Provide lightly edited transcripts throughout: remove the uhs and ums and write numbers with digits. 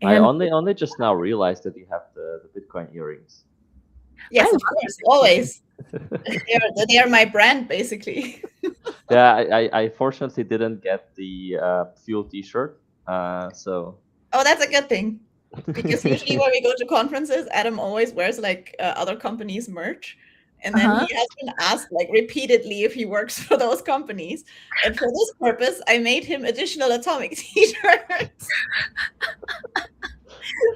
I And only just now realized that you have the Bitcoin earrings. Yes, I of course, always. They are my brand, basically. Yeah, I fortunately didn't get the fuel T-shirt. So Oh, that's a good thing. Because usually when we go to conferences, Adam always wears like other companies' merch. And then he has been asked like repeatedly if he works for those companies. And for this purpose, I made him additional Atomiq t-shirts.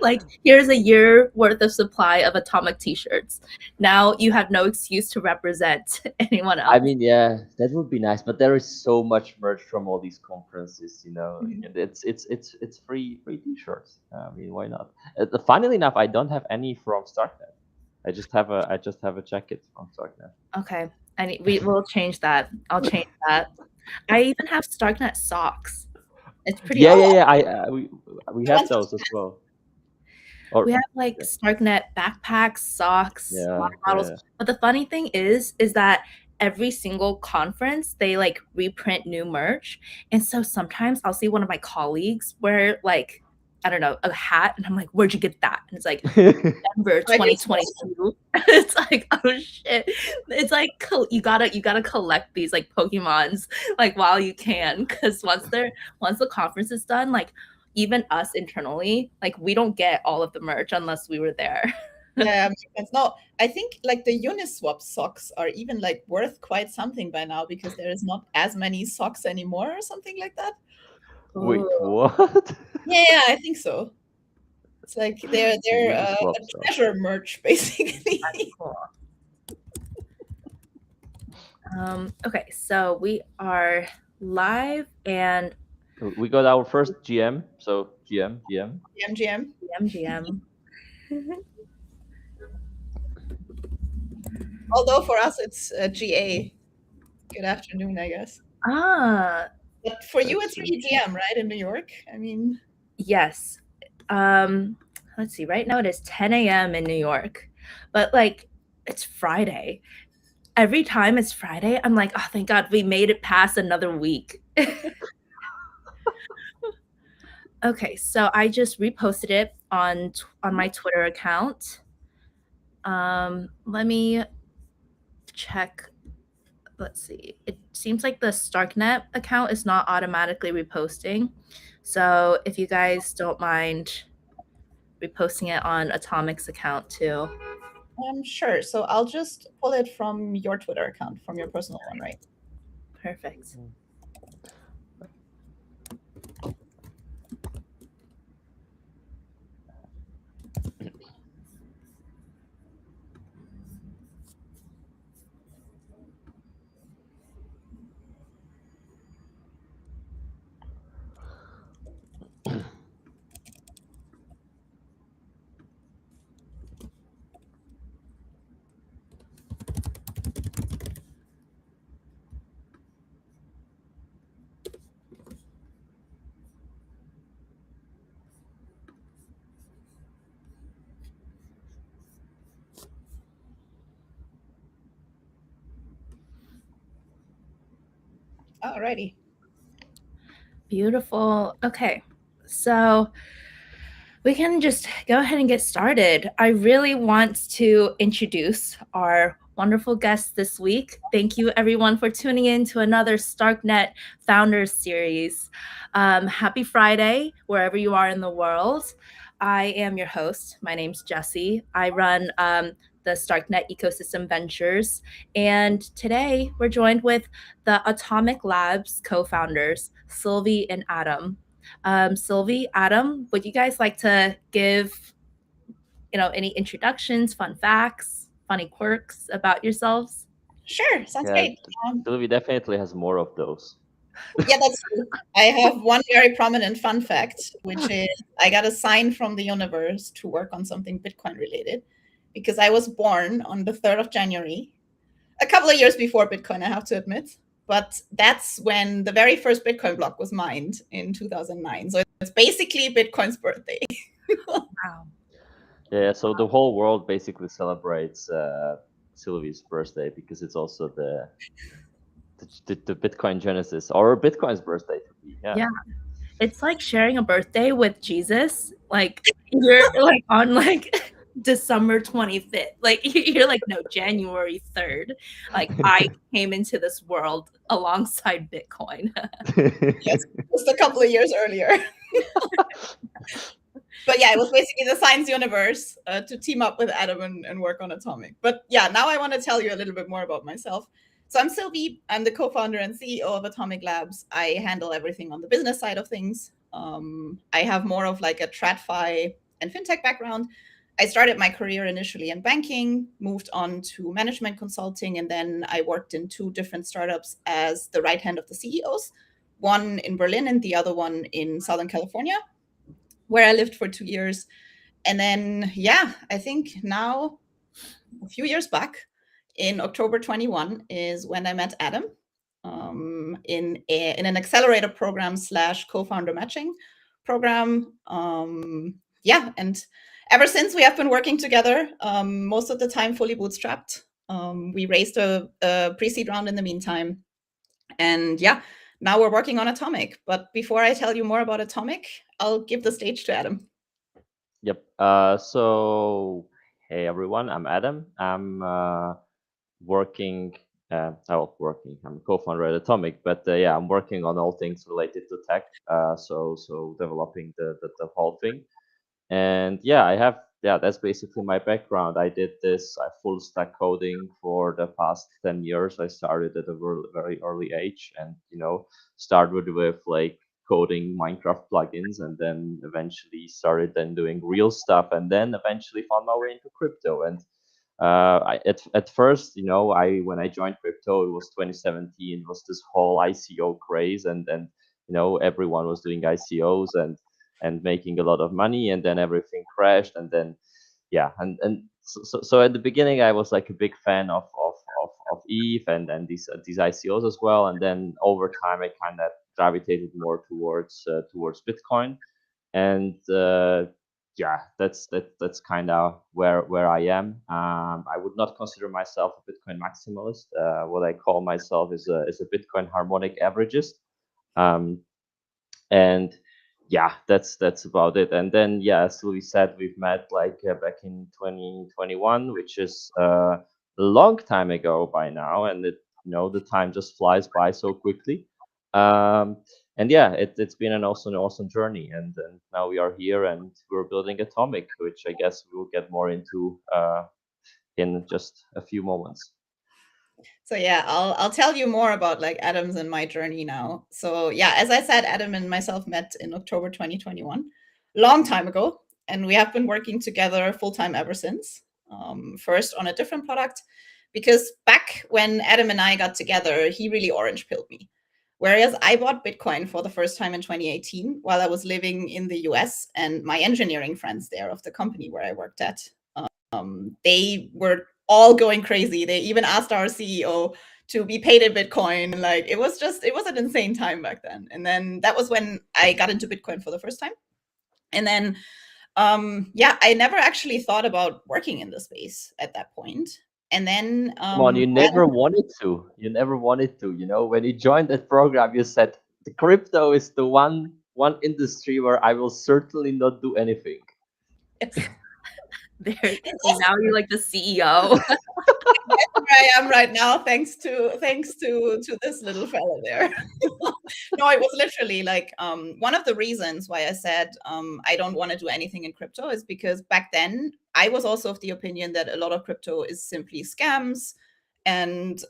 like, here's a year worth of supply of Atomiq t-shirts. Now you have no excuse to represent anyone else. I mean, yeah, that would be nice, but there is so much merch from all these conferences, and it's free T-shirts. I mean, why not? Funnily enough, I don't have any from Starknet. I just have a jacket from Starknet. Okay, and we will change that. I'll change that. I even have Starknet socks. It's pretty Yeah, awesome. yeah, yeah. We I have want to those as well. We Or have like Starknet backpacks, socks, yeah, water bottles. yeah. But the funny thing is that every single conference they like reprint new merch. And so sometimes I'll see one of my colleagues wear like, I don't know, a hat, and I'm like, where'd you get that? And it's like November like 2022. It's like, oh shit. It's like you gotta collect these like Pokemons like while you can, because once the conference is done, like even us internally, like we don't get all of the merch unless we were there. yeah, makes sense. No, I think like the Uniswap socks are even like worth quite something by now because there is not as many socks anymore or something like that. Wait, Ooh, what? Yeah, I think so. It's like they're Uniswap a stuff. treasure merch basically. cool. Okay, so we are live and We got our first GM. So GM. MGM. GM. Although for us it's GA. Good afternoon, I guess. Ah, But for you, That's it's true. really GM, right? In New York. I mean, yes. Let's see. Right now it is 10 a.m. in New York, but like it's Friday. Every time it's Friday, I'm like, oh, thank God we made it past another week. Okay, so I just reposted it on my Twitter account. Let me check. Let's see. It seems like the Starknet account is not automatically reposting. So if you guys don't mind reposting it on Atomiq's account too. I'm sure. So I'll just pull it from your Twitter account, from your personal one, right? Perfect. Alrighty. Beautiful. Okay. So we can just go ahead and get started. I really want to introduce our wonderful guest this week. Thank you, everyone, for tuning in to another Starknet Founders Series. Happy Friday, wherever you are in the world. I am your host. My name's Jessie. I run the Starknet Ecosystem Ventures. And today we're joined with the Atomiq Labs co founders, Sylvie and Adam. Sylvie, Adam, would you guys like to give, any introductions, fun facts, funny quirks about yourselves? Sure. Sounds Yeah, great. Sylvie definitely has more of those. Yeah, that's true. I have one very prominent fun fact, which is I got a sign from the universe to work on something Bitcoin related because I was born on the 3rd of January, a couple of years before Bitcoin, I have to admit. But that's when the very first Bitcoin block was mined in 2009. So it's basically Bitcoin's birthday. Wow. Yeah, so the whole world basically celebrates Sylvie's birthday because it's also the Bitcoin genesis or Bitcoin's birthday to be. Yeah. Yeah. It's like sharing a birthday with Jesus. Like you're like on like December 25th. Like you're like, no, January 3rd. Like I came into this world alongside Bitcoin. Yes, just a couple of years earlier. But yeah, it was basically the science universe to team up with Adam and work on Atomiq. But yeah, now I want to tell you a little bit more about myself. So I'm Sylvie. I'm the co-founder and CEO of Atomiq Labs. I handle everything on the business side of things. I have more of like a TradFi and fintech background. I started my career initially in banking, moved on to management consulting, and then I worked in 2 different startups as the right hand of the CEOs, one in Berlin and the other one in Southern California, where I lived for 2 years. And then, yeah, I think now a few years back in October 21 is when I met Adam in an accelerator program / co-founder matching program. Yeah, and ever since we have been working together, most of the time fully bootstrapped. We raised a pre-seed round in the meantime. And yeah, now we're working on Atomiq. But before I tell you more about Atomiq, I'll give the stage to Adam. Yep. So, hey everyone, I'm Adam. I'm working. Working. I'm a co-founder at Atomiq, but yeah, I'm working on all things related to tech. So developing the whole thing. And yeah, that's basically my background. I did this full stack coding for the past 10 years. I started at a very early age, and started with like coding Minecraft plugins, and then eventually started then doing real stuff, and then eventually found my way into crypto. And at first, I when I joined crypto, it was 2017. It was this whole ICO craze, and everyone was doing ICOs and making a lot of money, and then everything crashed, and then yeah, and so at the beginning I was like a big fan of ETH and these ICOs as well, and then over time I kind of gravitated more towards Bitcoin, and yeah, that's kind of where I am. I would not consider myself a Bitcoin maximalist. What I call myself is a Bitcoin harmonic averagist. Um, and yeah, that's about it. And then yeah, as Louis said, we've met like back in 2021, which is a long time ago by now, and the time just flies by so quickly. And yeah, it's been an awesome journey, and now we are here and we're building Atomiq, which I guess we'll get more into in just a few moments. So yeah, I'll tell you more about like Adam's and my journey now. So yeah, as I said, Adam and myself met in October 2021, long time ago, and we have been working together full time ever since. First on a different product, because back when Adam and I got together, he really orange pilled me. Whereas I bought Bitcoin for the first time in 2018 while I was living in the US, and my engineering friends there of the company where I worked at, they were all going crazy. They even asked our CEO to be paid in Bitcoin. Like it was an insane time back then. And then that was when I got into Bitcoin for the first time. And then yeah, I never actually thought about working in the space at that point. And then Come on, you never wanted to. You never wanted to. When you joined that program, you said the crypto is the one industry where I will certainly not do anything. There, and now you're like the CEO. where I am right now, thanks to this little fella there. No, it was literally like one of the reasons why I said I don't want to do anything in crypto is because back then I was also of the opinion that a lot of crypto is simply scams and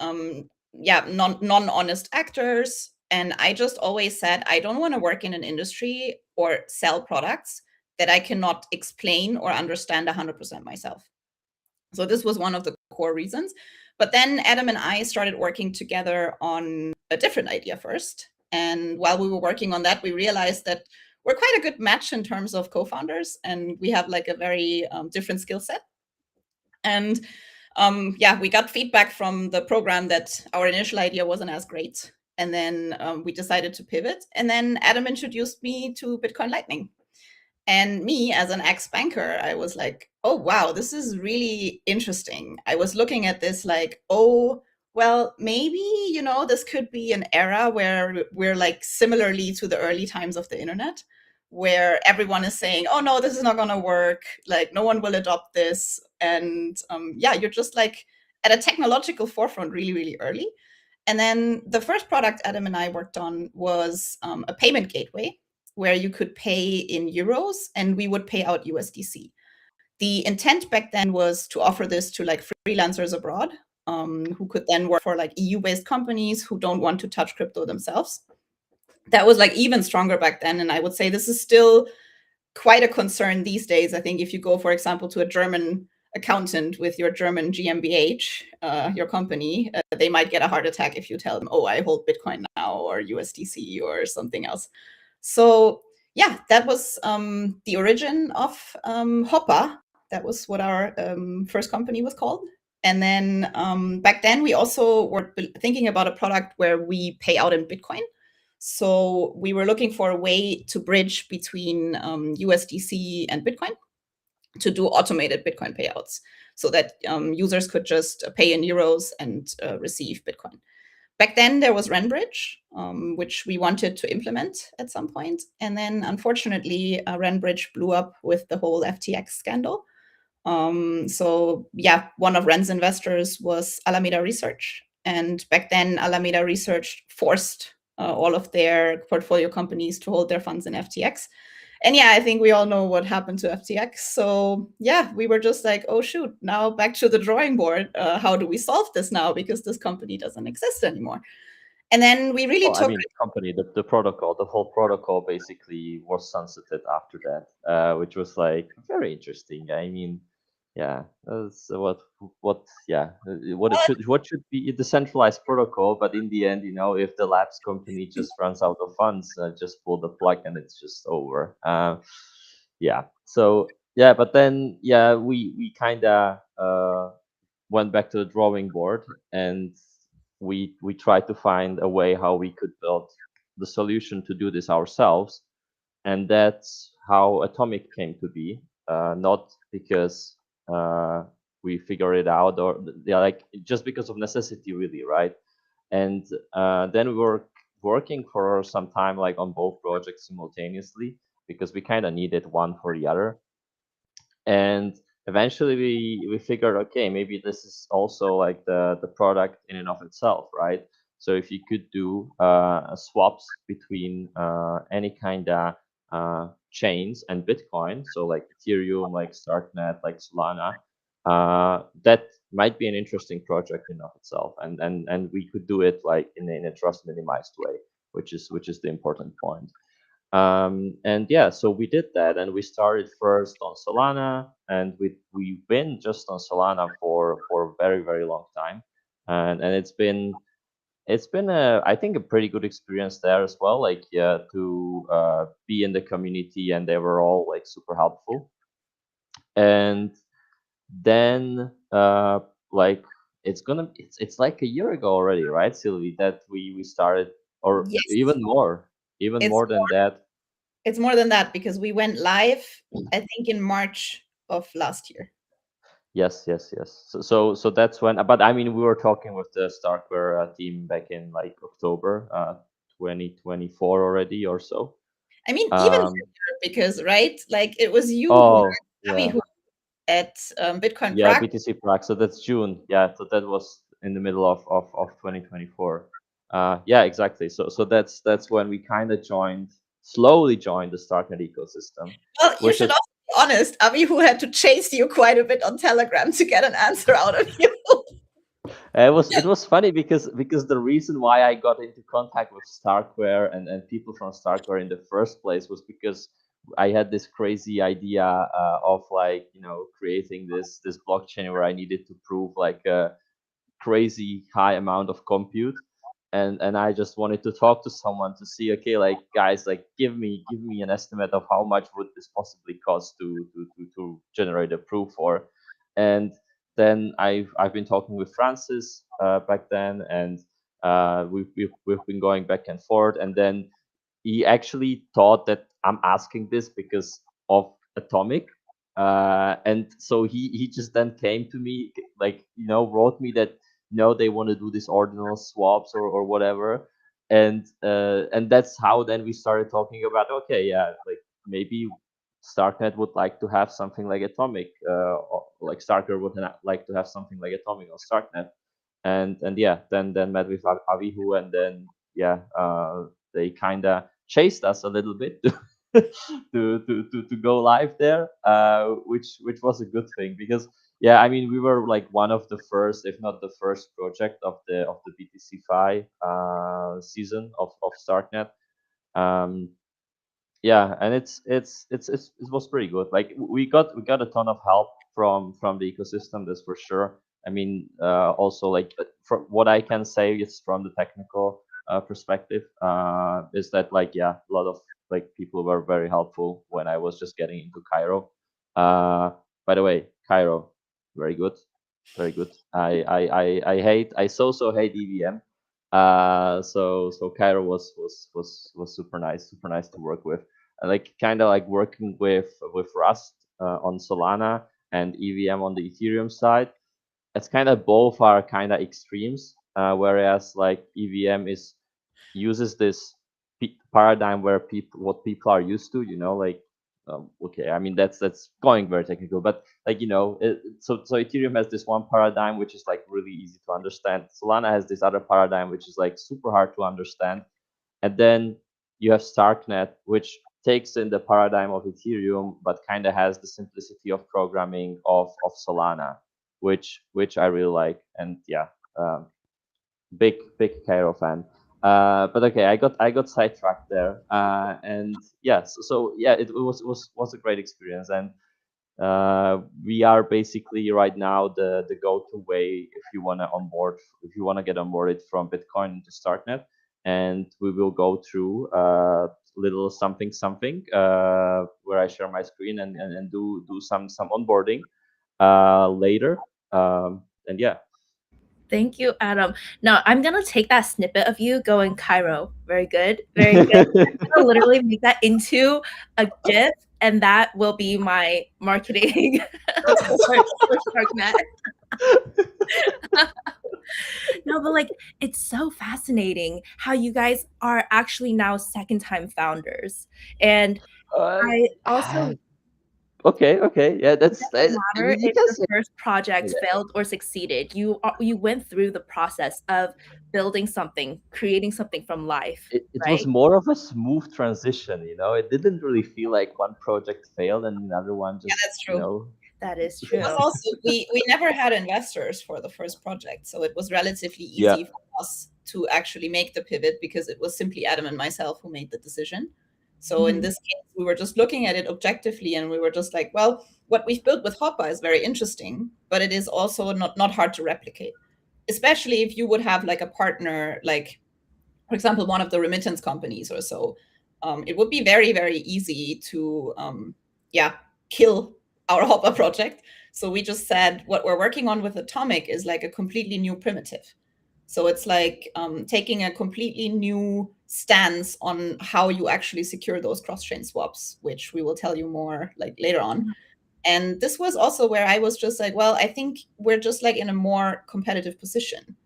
yeah, non-honest actors. And I just always said I don't want to work in an industry or sell products that I cannot explain or understand 100% myself. So this was one of the core reasons. But then Adam and I started working together on a different idea first. And while we were working on that, we realized that we're quite a good match in terms of co-founders, and we have like a very different skill set. And yeah, we got feedback from the program that our initial idea wasn't as great. And then we decided to pivot. And then Adam introduced me to Bitcoin Lightning. And me, as an ex-banker, I was like, oh, wow, this is really interesting. I was looking at this like, oh, Well, maybe, this could be an era where we're like similarly to the early times of the internet, where everyone is saying, oh no, this is not going to work. Like, no one will adopt this. And yeah, you're just like at a technological forefront really, really early. And then the first product Adam and I worked on was a payment gateway where you could pay in euros and we would pay out USDC. The intent back then was to offer this to like freelancers abroad, who could then work for like EU-based companies who don't want to touch crypto themselves. That was like even stronger back then. And I would say this is still quite a concern these days. I think if you go, for example, to a German accountant with your German GmbH, your company, they might get a heart attack if you tell them, oh, I hold Bitcoin now or USDC or something else. So yeah, that was the origin of Hopper. That was what our first company was called. And then back then, we also were thinking about a product where we pay out in Bitcoin. So we were looking for a way to bridge between USDC and Bitcoin to do automated Bitcoin payouts so that users could just pay in euros and receive Bitcoin. Back then, there was Renbridge, which we wanted to implement at some point. And then, unfortunately, Renbridge blew up with the whole FTX scandal. So, yeah, one of Ren's investors was Alameda Research. And back then, Alameda Research forced all of their portfolio companies to hold their funds in FTX. And yeah, I think we all know what happened to FTX. So yeah, we were just like, oh shoot, now back to the drawing board. How do we solve this now? Because this company doesn't exist anymore. And then we really Well, I took. mean, company, the protocol, the whole protocol basically was sunsetted after that, which was like very interesting. I mean, yeah, that's what should be a decentralized protocol, but in the end, if the labs company just runs out of funds, just pull the plug and it's just over. Yeah. So yeah, but then yeah, we kind of went back to the drawing board and we tried to find a way how we could build the solution to do this ourselves, and that's how Atomiq came to be. Not because we figured it out, or yeah, like just because of necessity, really, right? And then we were working for some time, like on both projects simultaneously, because we kind of needed one for the other. And eventually we figured, okay, maybe this is also like the product in and of itself, right? So if you could do swaps between any kind of chains and Bitcoin, so like Ethereum, like Starknet, like Solana, that might be an interesting project in and of itself, and we could do it like in a trust minimized way, which is the important point. And yeah, so we did that, and we started first on Solana, and we've been just on Solana for a very, very long time, and it's been a, I think, a pretty good experience there as well. Like, yeah, to be in the community, and they were all like super helpful. And then like it's like a year ago already, right, Sylvie, that we started, or Yes, even it's more than that. it's more than that because we went live, I think, in March of last year. Yes, yes, yes. So that's when. But I mean, we were talking with the Starkware team back in like October, 2024 already or so. I mean, even Um. sooner because, right, like it was you who, Oh, Avi, yeah, who at Bitcoin yeah. Prague. BTC Prague. So that's June. Yeah. So that was in the middle of 2024. Yeah, exactly. So that's when we kind of slowly joined the Starknet ecosystem, Well, you which should is. also be honest, Avi, who had to chase you quite a bit on Telegram to get an answer out of you. It was funny because the reason why I got into contact with Starkware and people from Starkware in the first place was because I had this crazy idea of, like, creating this blockchain where I needed to prove like a crazy high amount of compute, and I just wanted to talk to someone to see, okay, like, guys, like, give me an estimate of how much would this possibly cost to generate a proof for. And then I've been talking with Francis back then, and we've been going back and forth, and then he actually thought that I'm asking this because of Atomiq. And so he just then came to me, like, wrote me that they want to do these ordinal swaps or whatever. And that's how then we started talking about, okay, yeah, like maybe Starknet would like to have something like Atomiq, or like Starker would like to have something like Atomiq on Starknet. And yeah, then met with Avihu, and then yeah, they kind of chased us a little bit to go live there, which was a good thing, because yeah, I mean, we were like one of the first, if not the first project of the BTCFi season of Starknet. Um, yeah, and it was pretty good. Like we got a ton of help from the ecosystem, that's for sure. I mean, also like from what I can say is from the technical perspective, is that like, yeah, a lot of like people were very helpful when I was just getting into Cairo. By the way, Cairo, very good, very good. I so hate EVM. So Cairo was super nice to work with. I like kind of like working with Rust on Solana and EVM on the Ethereum side. It's kind of both are kind of extremes, whereas like EVM is uses this paradigm where what people are used to, like, okay, I mean, that's going very technical, but like, so Ethereum has this one paradigm which is like really easy to understand. Solana has this other paradigm which is like super hard to understand, and then you have Starknet, which takes in the paradigm of Ethereum, but kind of has the simplicity of programming of Solana, which I really like. And yeah, um, big Cairo fan. But okay, I got sidetracked there. And yeah, so yeah, it was a great experience. And we are basically right now the go-to way if you want to onboard, if you want to get onboarded from Bitcoin into Starknet. And we will go through little something where I share my screen and do some onboarding later. And yeah. Thank you, Adam. Now I'm gonna take that snippet of you going Cairo. Very good, very good. I'm gonna literally make that into a GIF, and that will be my marketing for Starknet. No, but like it's so fascinating how you guys are actually now second-time founders, and uh, I also okay, yeah, it that's doesn't matter you if can your say. first project Yeah. failed or succeeded. You went through the process of building something, creating something from life, It was right? more of a smooth transition, it didn't really feel like one project failed and another one Yeah, just, that's true. That is It was true. also we never had investors for the first project, so it was relatively Yeah. easy for us to actually make the pivot because it was simply Adam and myself who made the decision. So in Mhm. this case, we were just looking at it objectively, and we were just like, well, what we've built with Hoppa is very interesting, but it is also not hard to replicate, especially if you would have like a partner, like for example, one of the remittance companies or so. It would be very, very easy to, yeah, kill our Hopper project. So we just said what we're working on with Atomiq is like a completely new primitive. So it's like taking a completely new stance on how you actually secure those cross-chain swaps, which we will tell you more like later on. And this was also where I was just like, well, I think we're just like in a more competitive position,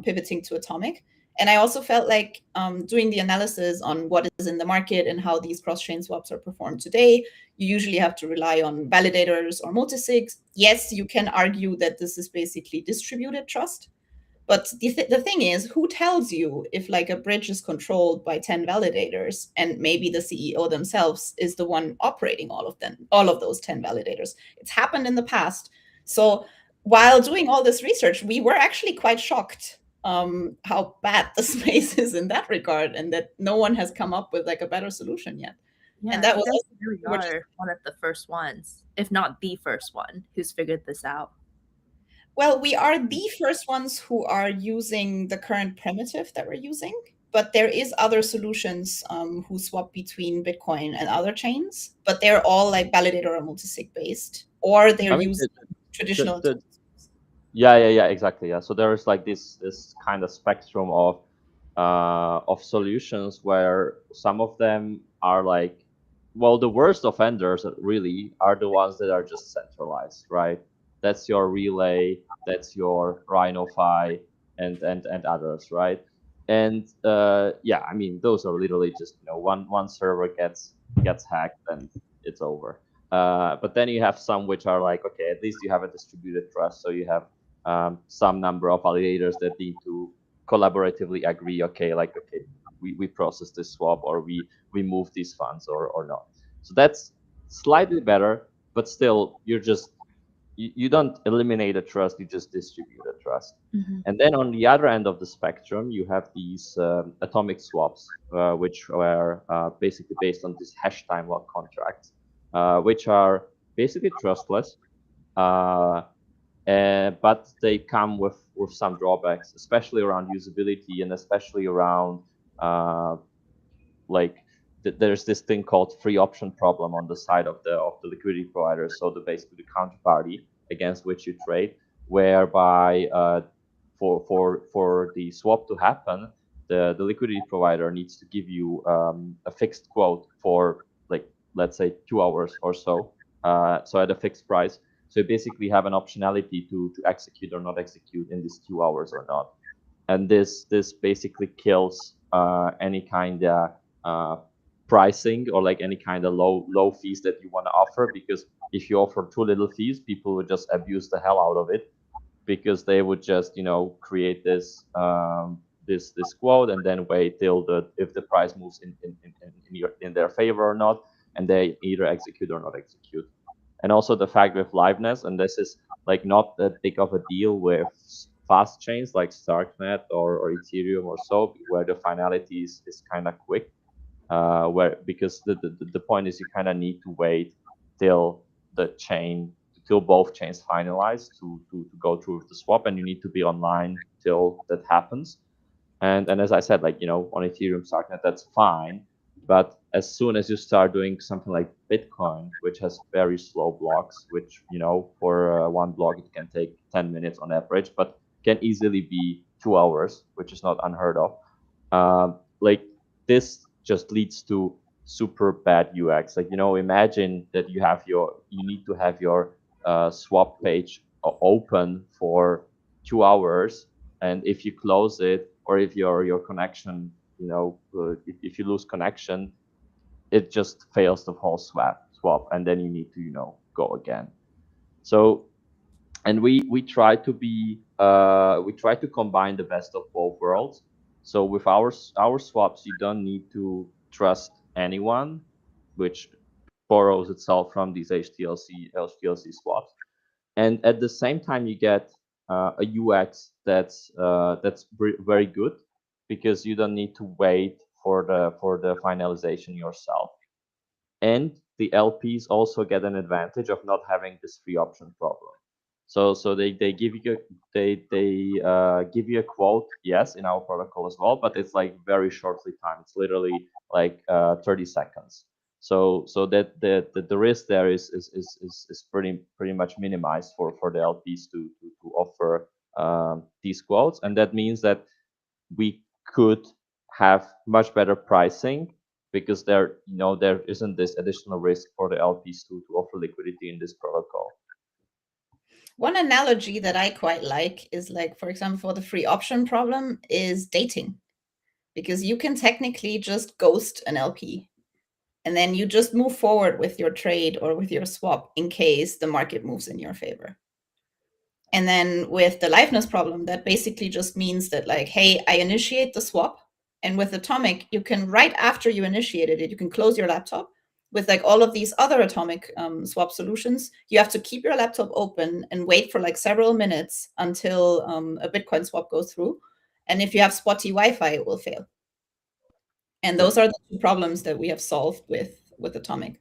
pivoting to Atomiq. And I also felt like doing the analysis on what is in the market and how these cross-chain swaps are performed today, you usually have to rely on validators or multisigs. Yes, you can argue that this is basically distributed trust, but the thing is, who tells you if like a bridge is controlled by 10 validators and maybe the CEO themselves is the one operating all of them, all of those 10 validators? It's happened in the past. So while doing all this research, we were actually quite shocked how bad the space is in that regard, and that no one has come up with like a better solution yet. And Yeah, that you was guys also, really we were just, are one of the first ones, if not the first one, who's figured this out. well, we are the first ones who are using the current primitive that we're using, but there is other solutions who swap between Bitcoin and other chains, but they're all like validator or multisig based, or they're I mean, using the, traditional the, tools. yeah, exactly. Yeah. So there is like this kind of spectrum of solutions where some of them are like, well, the worst offenders really are the ones that are just centralized, right? that's your Relay, that's your RhinoFi, and others, right? And yeah, I mean, those are literally just, you know, one server gets hacked and it's over. But then you have some which are like, okay, at least you have a distributed trust, so you have some number of validators that need to collaboratively agree, okay, like, okay, we process this swap, or we move these funds, or not. So that's slightly better, but still, you don't eliminate a trust, you just distribute a trust. Mm-hmm. And then on the other end of the spectrum, you have these atomic swaps, which were basically based on these hash time lock contracts, which are basically trustless, uh, but they come with some drawbacks, especially around usability, and especially around uh, like there's this thing called free option problem on the side of the liquidity provider, so basically the counterparty against which you trade, whereby for the swap to happen, the liquidity provider needs to give you a fixed quote for, like, let's say 2 hours or so, so at a fixed price. So you basically have an optionality to execute or not execute in these 2 hours or not. And this basically kills any kind of uh, pricing, or like any kind of low fees that you want to offer, because if you offer too little fees, people would just abuse the hell out of it, because they would just, you know, create this quote and then wait till if the price moves in their favor or not, and they either execute or not execute. And also the fact with liveness, and this is like not that big of a deal with fast chains like Starknet or Ethereum or so, where the finality is kind of quick, where because the point is you kind of need to wait till the chain till both chains finalize to go through with the swap, and you need to be online till that happens. And as I said, like, you know, on Ethereum Starknet, that's fine. But as soon as you start doing something like Bitcoin, which has very slow blocks, which, you know, for one block it can take 10 minutes on average, but can easily be 2 hours, which is not unheard of. Like, this just leads to super bad UX. Like, you know, imagine that you need to have your swap page open for 2 hours, and if you close it, or if your connection, you know, if you lose connection, it just fails the whole swap, and then you need to, you know, go again. So, and we try to combine the best of both worlds. So with our swaps, you don't need to trust anyone, which borrows itself from these HTLC swaps. And at the same time, you get a UX that's very good, because you don't need to wait for the finalization yourself. And the LPs also get an advantage of not having this free option problem. So they give you give you a quote, yes, in our protocol as well, but it's like very shortly timed. It's literally like 30 seconds. So that the risk there is pretty much minimized for the LPs to offer these quotes, and that means that we could have much better pricing, because there, you know, there isn't this additional risk for the LPs to offer liquidity in this protocol. One analogy that I quite like is, like, for example, for the free option problem is dating, because you can technically just ghost an LP, and then you just move forward with your trade or with your swap in case the market moves in your favor. And then with the liveness problem, that basically just means that, like, hey, I initiate the swap, and with Atomiq, you can, right after you initiated it, you can close your laptop. With like all of these other Atomiq swap solutions, you have to keep your laptop open and wait for like several minutes until a Bitcoin swap goes through. And if you have spotty Wi-Fi, it will fail. And those are the two problems that we have solved with Atomiq.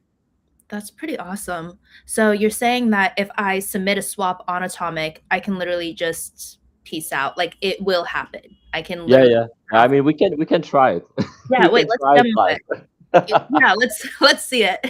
That's pretty awesome. So you're saying that if I submit a swap on Atomiq, I can literally just peace out. Like, it will happen. I can literally. Yeah. I mean, we can try it. Yeah, We wait, can let's try it demo live. it. Yeah, let's see it.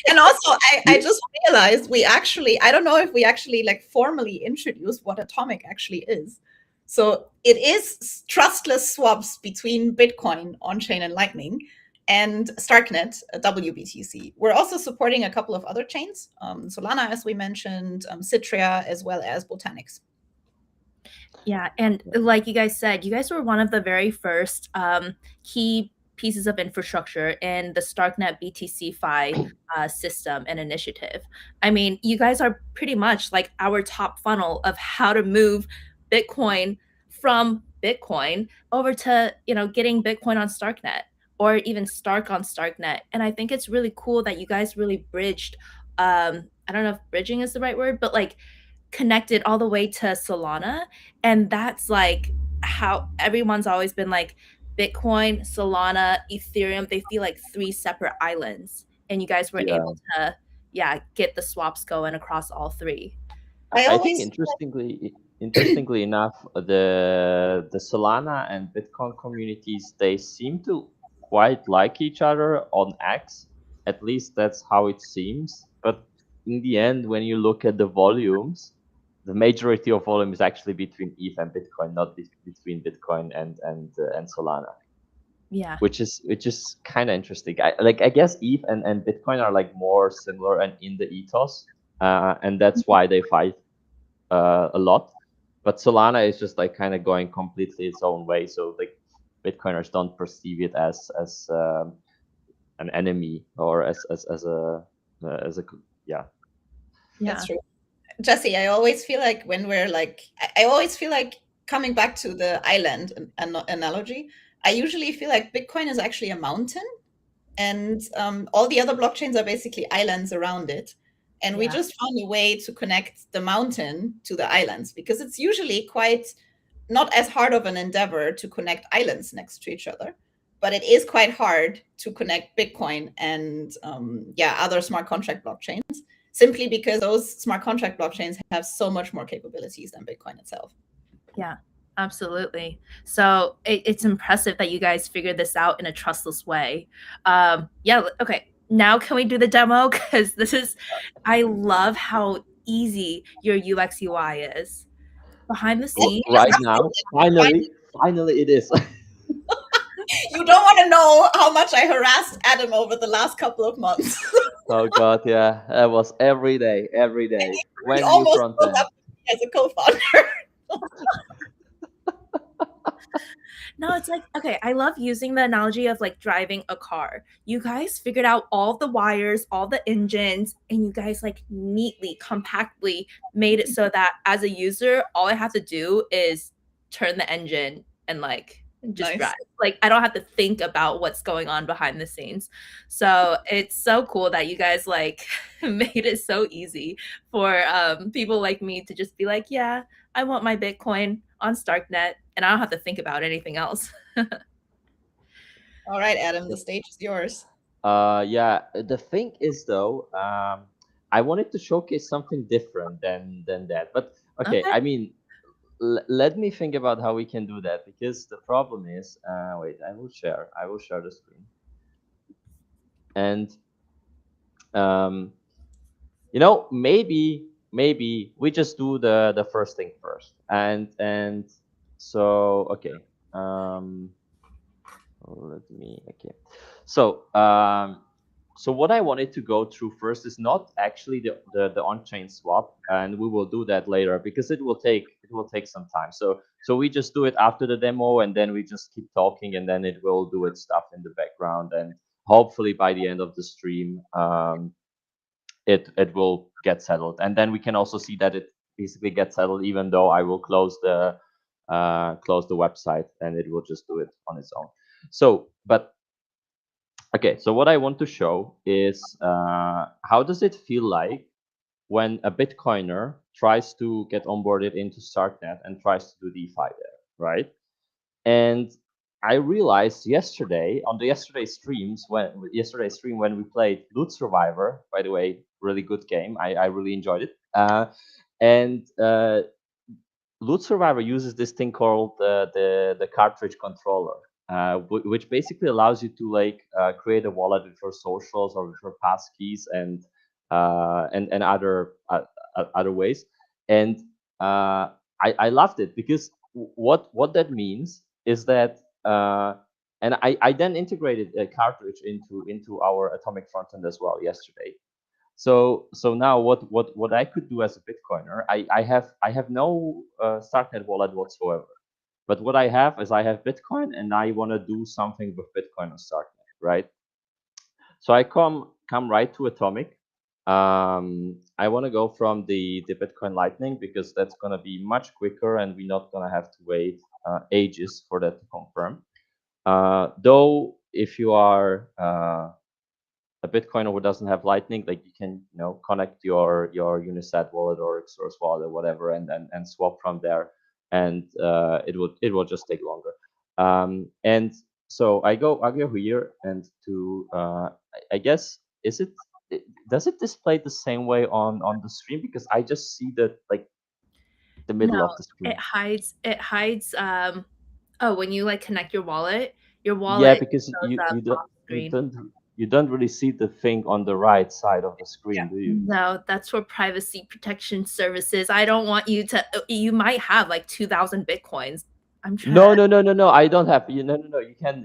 And also, I just realized I don't know if we actually like formally introduced what Atomiq actually is. So it is trustless swaps between Bitcoin, on-chain, and Lightning. and Starknet, WBTC. We're also supporting a couple of other chains, Solana, as we mentioned, Citria, as well as Botanics. Yeah, and like you guys said, you guys were one of the very first key pieces of infrastructure in the Starknet BTCFi system and initiative. I mean, you guys are pretty much like our top funnel of how to move Bitcoin from Bitcoin over to, getting Bitcoin on Starknet or even Stark on Starknet. And I think it's really cool that you guys really bridged. I don't know if bridging is the right word, but like connected all the way to Solana. And that's like how everyone's always been like Bitcoin, Solana, Ethereum, they feel like three separate islands. And you guys were Yeah. able to, get the swaps going across all three. I think interestingly enough, the Solana and Bitcoin communities, they seem to quite like each other on X. At least that's how it seems. But in the end, when you look at the volumes, the majority of volume is actually between ETH and Bitcoin, not between Bitcoin and Solana. Yeah. Which is kind of interesting. I guess ETH and Bitcoin are like more similar and in the ethos, and that's why they fight a lot. But Solana is just like kind of going completely its own way. So like Bitcoiners don't perceive it as an enemy or as a yeah. That's true. Jesse, I always feel like when we're like, I always feel like coming back to the island analogy, I usually feel like Bitcoin is actually a mountain and all the other blockchains are basically islands around it. And we Yeah. just found a way to connect the mountain to the islands because it's usually quite not as hard of an endeavor to connect islands next to each other, but it is quite hard to connect Bitcoin and other smart contract blockchains simply because those smart contract blockchains have so much more capabilities than Bitcoin itself. Yeah, absolutely. So it's impressive that you guys figured this out in a trustless way. Okay. Now can we do the demo? Because I love how easy your UX UI is. Behind the scenes. Right now, finally it is. You don't want to know how much I harassed Adam over the last couple of months. Oh God, yeah, that was every day. He When new almost front broke end. up as a co-founder. No, it's like, okay, I love using the analogy of like driving a car. You guys figured out all the wires, all the engines, and you guys like neatly, compactly made it so that as a user, all I have to do is turn the engine and like just Nice. drive. Like I don't have to think about what's going on behind the scenes. So it's so cool that you guys like made it so easy for people like me to just be like, yeah, I want my Bitcoin on Starknet and I don't have to think about anything else. All right, Adam, the stage is yours. Yeah. The thing is though, I wanted to showcase something different than that. But okay, Okay. I mean, let me think about how we can do that because the problem is, wait, I will share the screen, and um, maybe we just do the first thing first, and so okay, okay, so so what I wanted to go through first is not actually the on-chain swap, and we will do that later because it will take some time. So we just do it after the demo, and then we just keep talking, and then it will do its stuff in the background, and hopefully by the end of the stream, it will get settled, and then we can also see that it basically gets settled, even though I will close the website, and it will just do it on its own. So, but okay, so what I want to show is how does it feel like when a Bitcoiner tries to get onboarded into Starknet and tries to do DeFi there, right? And I realized yesterday on the yesterday stream when we played Loot Survivor, by the way, really good game. I really enjoyed it. And Loot Survivor uses this thing called the cartridge controller, which basically allows you to like create a wallet with your socials or with your passkeys and other ways. And I loved it because what that means is that And I then integrated a cartridge into our Atomiq frontend as well yesterday. So now what I could do as a Bitcoiner, I have no Starknet wallet whatsoever. But what I have is I have Bitcoin and I want to do something with Bitcoin on Starknet, right? So I come right to Atomiq. I want to go from the Bitcoin Lightning because that's going to be much quicker and we're not going to have to wait ages for that to confirm. Though if you are a Bitcoiner who doesn't have Lightning, like you can connect your Unisat wallet or Xsource wallet or whatever, and swap from there, and it will just take longer. And so I go here and to I guess does it display the same way on the screen, because I just see that like the middle No, of the screen. it hides oh, when you like connect your wallet Yeah, because shows up off screen. you don't really see the thing on the right side of the screen, do you? No, that's for privacy protection services. I don't want you to you might have like 2,000 bitcoins. I'm trying No, no, no, no, no. I don't have. No, no, no. You can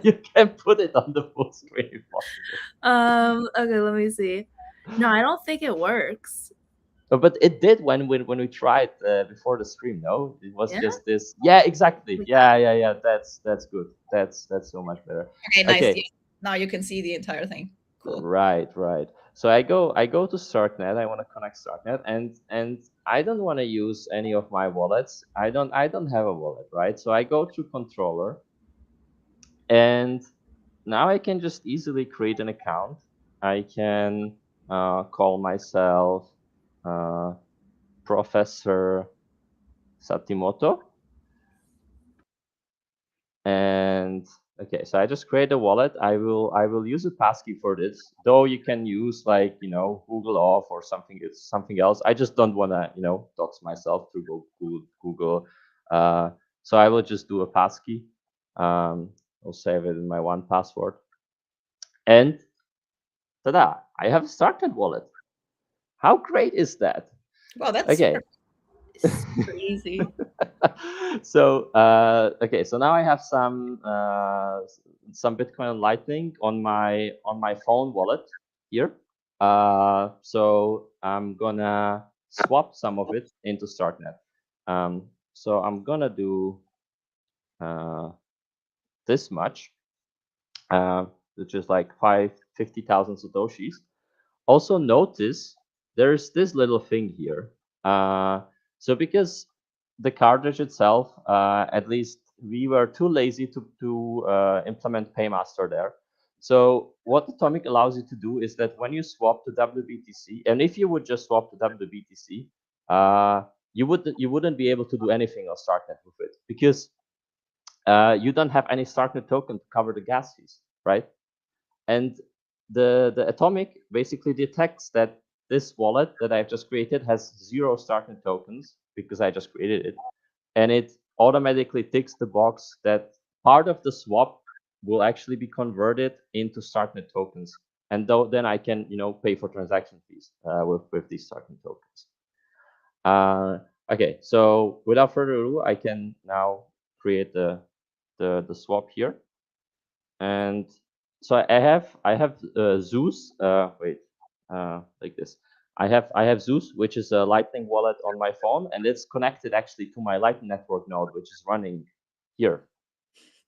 you can put it on the full screen if possible. Okay, let me see. No, I don't think it works. But it did when we tried before the stream. No, it was Yeah? just this. Yeah, exactly. We Yeah, yeah, yeah. That's good. That's so much better. Okay, nice. Okay. Yeah. Now you can see the entire thing. Cool. Right, right. So I go to Starknet. I want to connect Starknet, and I don't want to use any of my wallets. I don't have a wallet, right? So I go to controller, and now I can just easily create an account. I can call myself uh, Professor Satimoto. And okay, so I just create a wallet. I will use a passkey for this, though you can use like Google Auth or something. It's something else. I just don't want to dox myself through Google. So I will just do a passkey. I'll save it in my one password, and ta-da! I have a Starknet wallet. How great is that? Well, that's Okay. super easy. So okay, so now I have some Bitcoin and Lightning on my phone wallet here. So I'm gonna swap some of it into Starknet. So I'm gonna do this much, which is like 50,000 satoshis. Also notice there's this little thing here. So because the cartridge itself, at least we were too lazy to implement Paymaster there. So what Atomiq allows you to do is that when you swap to WBTC, and if you would just swap to WBTC, you wouldn't be able to do anything on Starknet with it, because you don't have any Starknet token to cover the gas fees, right? And the Atomiq basically detects that this wallet that I've just created has 0 Starknet tokens because I just created it, and it automatically ticks the box that part of the swap will actually be converted into Starknet tokens, and then I can pay for transaction fees with these Starknet tokens. Okay, so without further ado, I can now create the swap here. And so I have Zeus. Wait, like this. I have Zeus, which is a Lightning wallet on my phone, and it's connected actually to my Lightning Network node, which is running here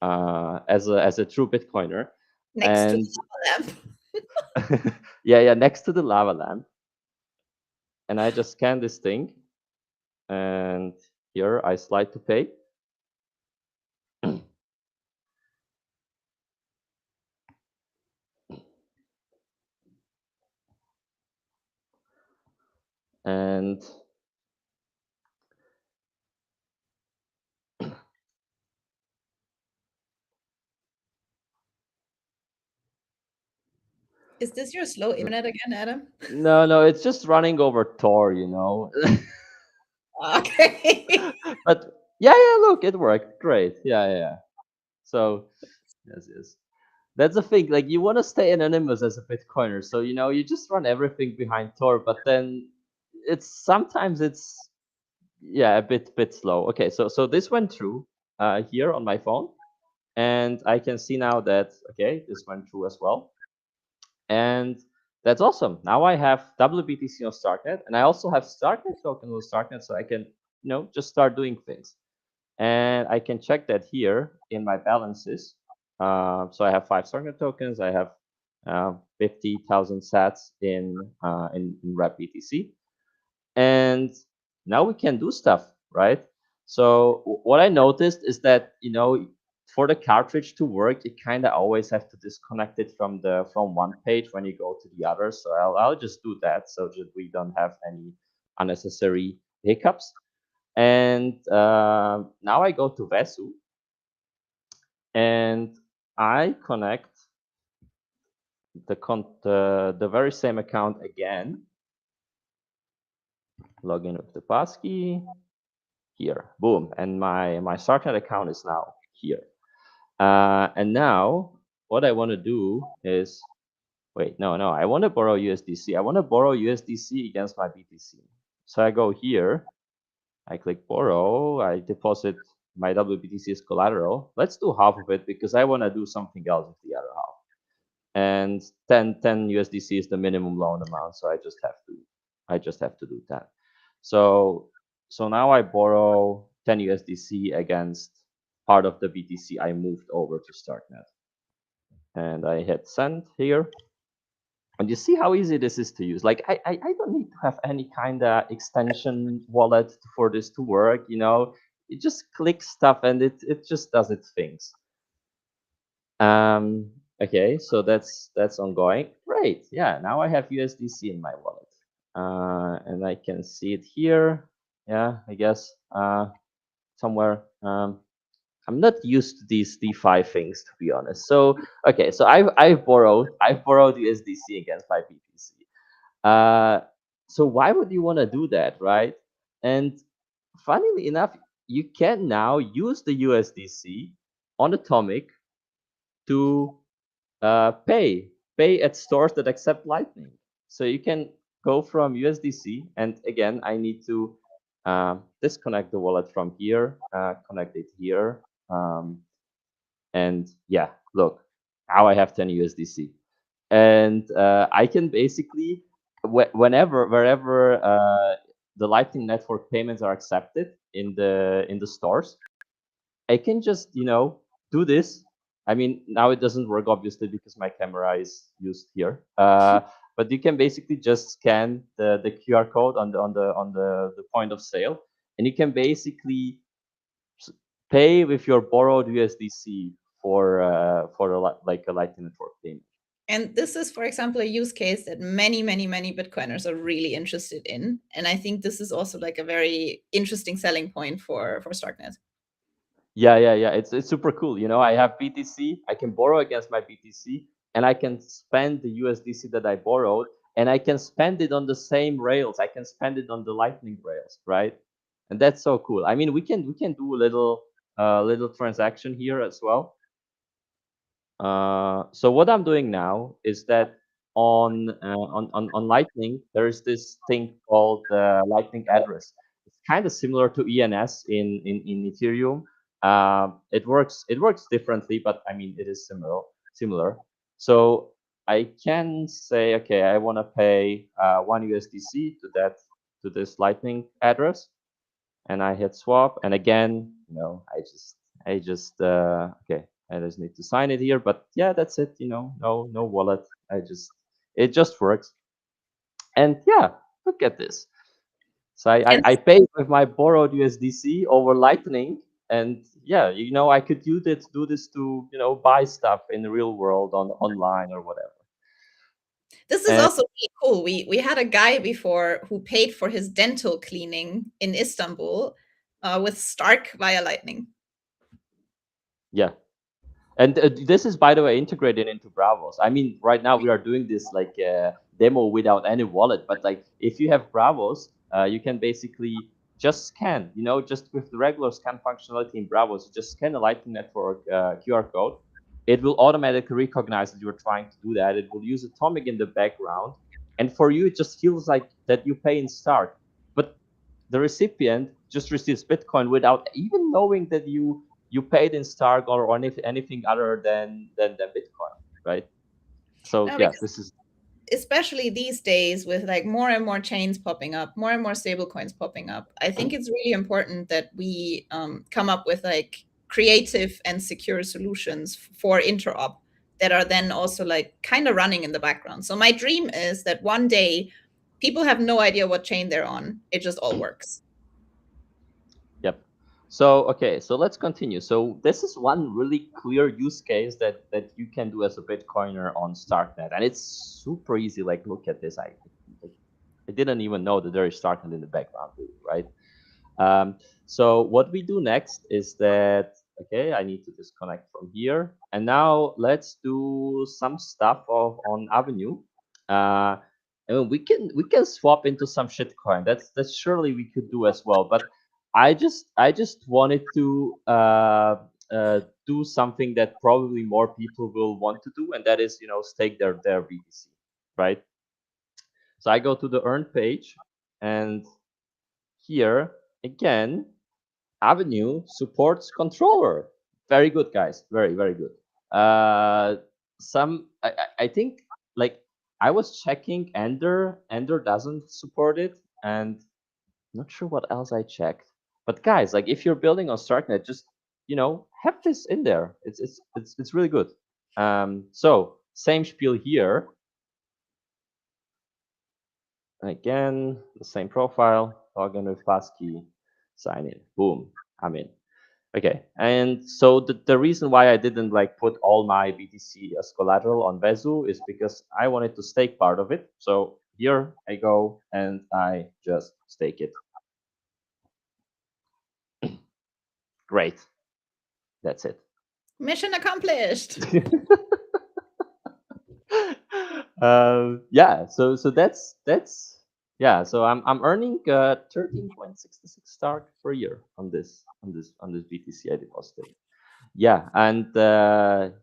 as a true Bitcoiner. next to And the lamp. yeah, next to the lava lamp. And I just scan this thing, and here I slide to pay. And Is this your slow internet again, Adam? no, it's just running over Tor. Okay. But yeah, look, it worked great. Yeah. So yes. That's the thing. Like, you want to stay anonymous as a Bitcoiner, so you just run everything behind Tor. But then sometimes it's a bit slow. Okay, so this went through here on my phone, And I can see now that, okay, this went through as well. And that's awesome. Now I have WBTC on Starknet, and I also have Starknet tokens on Starknet, so I can, just start doing things. And I can check that here in my balances. So I have 5 Starknet tokens. I have 50,000 sats in Wrap BTC, and now we can do stuff, right? So what I noticed is that, for the cartridge to work, you kind of always have to disconnect it from one page when you go to the other. So I'll just do that so that we don't have any unnecessary hiccups. And now I go to Vesu, and I connect the very same account again. Log in with the passkey. Here, boom, and my Starknet account is now here. And now what I want to do is, wait, no, I want to borrow USDC. I want to borrow USDC against my BTC. So I go here, I click borrow, I deposit my WBTC as collateral. Let's do half of it because I want to do something else with the other half. And 10 USDC is the minimum loan amount, so I just have to do that. So now I borrow 10 USDC against part of the BTC I moved over to Starknet. And I hit send here. And you see how easy this is to use. Like I don't need to have any kind of extension wallet for this to work, You just click stuff and it just does its things. Okay, so that's ongoing. Great. Yeah, now I have USDC in my wallet. And I can see it here. Yeah, I guess somewhere. I'm not used to these DeFi things, to be honest. So okay, so I've borrowed USDC against my BTC. So why would you want to do that, right? And funnily enough, you can now use the USDC on Atomiq to pay at stores that accept Lightning. So you can go from USDC, and again, I need to disconnect the wallet from here, connect it here, and yeah, look, now I have 10 USDC, and I can basically wherever the Lightning Network payments are accepted in the stores, I can just do this. I mean, now it doesn't work obviously because my camera is used here. But you can basically just scan the QR code on the point of sale, and you can basically pay with your borrowed USDC for like a Lightning Network payment. And this is, for example, a use case that many, many, many Bitcoiners are really interested in. And I think this is also like a very interesting selling point for Starknet. Yeah. It's super cool. I have BTC. I can borrow against my BTC, and I can spend the USDC that I borrowed, and I can spend it on the same rails. I can spend it on the Lightning rails, right? And that's so cool. I mean, we can do a little transaction here as well. So what I'm doing now is that on Lightning, there is this thing called Lightning address. It's kind of similar to ENS in Ethereum. It works differently, but I mean it is similar. So I can say, okay, I want to pay 1 USDC to this Lightning address, and I hit swap, and again, I just okay, I just need to sign it here, but yeah, that's it. No wallet. It just works, and yeah, look at this. So I paid with my borrowed USDC over Lightning, and yeah, I could do this to buy stuff in the real world online or whatever. This is also really cool. We had a guy before who paid for his dental cleaning in Istanbul with Stark via Lightning. Yeah. And this is, by the way, integrated into Bravos. I mean, right now we are doing this like demo without any wallet, but like if you have Bravos, you can basically just scan, just with the regular scan functionality in Bravos, you just scan a Lightning Network QR code. It will automatically recognize that you're trying to do that. It will use Atomiq in the background. And for you, it just feels like that you pay in Stark. But the recipient just receives Bitcoin without even knowing that you you paid in Stark or anything other than Bitcoin, right? So No, yeah, because this is especially these days with like more and more chains popping up, more and more stable coins popping up, I think it's really important that we come up with like creative and secure solutions for interop that are then also like kind of running in the background. So my dream is that one day people have no idea what chain they're on. It just all works. Yep. So okay, so let's continue. So this is one really clear use case that you can do as a Bitcoiner on Starknet, and it's super easy. Like, look at this. I didn't even know that there is Starknet in the background, really, right? So what we do next is that, okay, I need to disconnect from here. And now let's do some stuff on Avenue. Uh, and we can swap into some shitcoin. That's surely we could do as well. But I just wanted to do something that probably more people will want to do, and that is, stake their BTC, right? So I go to the earn page, and here again, Avenue supports controller. Very good, guys. Very, very good. I think, like, I was checking Ender doesn't support it, and not sure what else I checked. But guys, like, if you're building on Starknet, just have this in there. It's really good. So same spiel here. Again, the same profile. Log in with passkey. Sign in. Boom. I'm in. Okay, and so the reason why I didn't like put all my BTC as collateral on Vezu is because I wanted to stake part of it. So here I go and I just stake it. Great, that's it. Mission accomplished. Yeah, so that's yeah. So I'm earning 13.66 Stark per year on this BTC I deposited. Yeah, and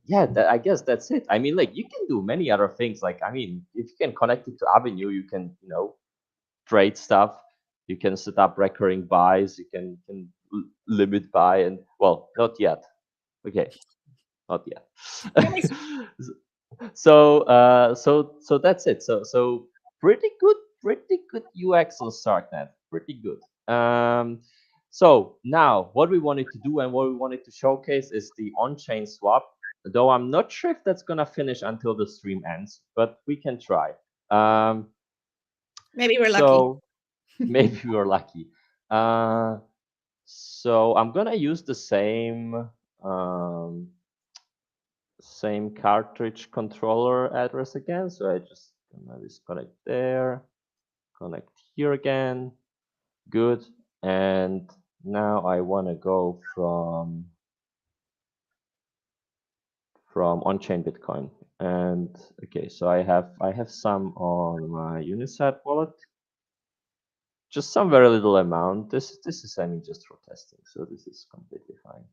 yeah, I guess that's it. I mean, like, you can do many other things. Like, I mean, if you can connect it to Avenue, you can trade stuff. You can set up recurring buys. You can limit buy, and well, not yet. Okay, not yet. So that's it. So pretty good UX on Starknet. Pretty good. So now what we wanted to do and what we wanted to showcase is the on-chain swap. Though I'm not sure if that's gonna finish until the stream ends, but we can try. Maybe we're lucky. So maybe we're lucky. So I'm gonna use the same cartridge controller address again. So I just gonna disconnect there, connect here again. Good. And now I want to go from on-chain Bitcoin. And okay, so I have some on my Unisat wallet, just some very little amount. This is, I mean, just for testing, so this is completely fine.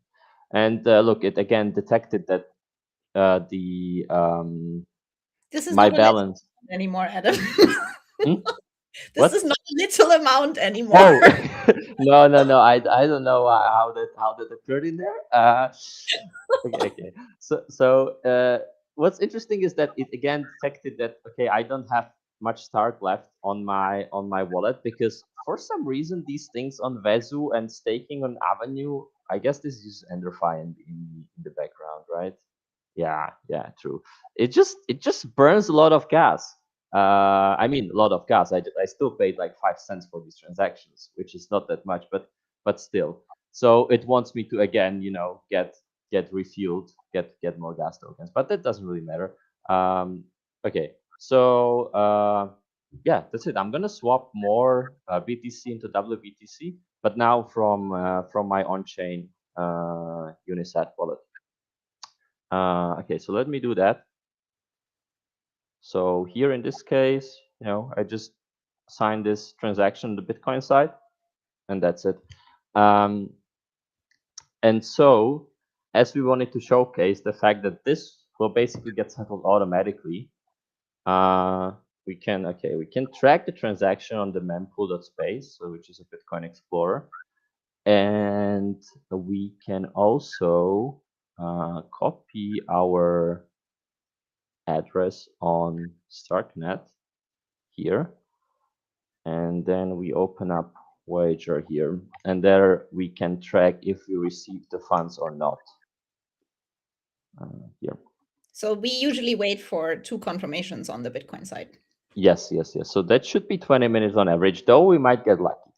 And look, it again detected that the This is my not a little balance. anymore, Adam. Hmm? This What? is not a little amount anymore. Oh, no. I don't know how that occurred in there. Okay. So what's interesting is that it again detected that, okay, I don't have much Stark left on my wallet, because for some reason these things on Vezu and staking on Avenue, I guess this is Enderfi in the background, right? Yeah, true. It just burns a lot of gas. I mean, a lot of gas. I still paid like 5 cents for these transactions, which is not that much, but still. So it wants me to again, get refueled, get more gas tokens, but that doesn't really matter. Okay, so yeah, that's it. I'm gonna swap more BTC into WBTC, but now from my on-chain Unisat wallet. Okay, so let me do that. So here in this case, I just sign this transaction on the Bitcoin side, and that's it. And so, as we wanted to showcase the fact that this will basically get settled automatically, we can track the transaction on the mempool.space, so which is a Bitcoin Explorer. And we can also copy our address on Starknet here, and then we open up Voyager here, and there we can track if we received the funds or not. Here. So we usually wait for 2 confirmations on the Bitcoin side. Yes. So that should be 20 minutes on average, though we might get lucky.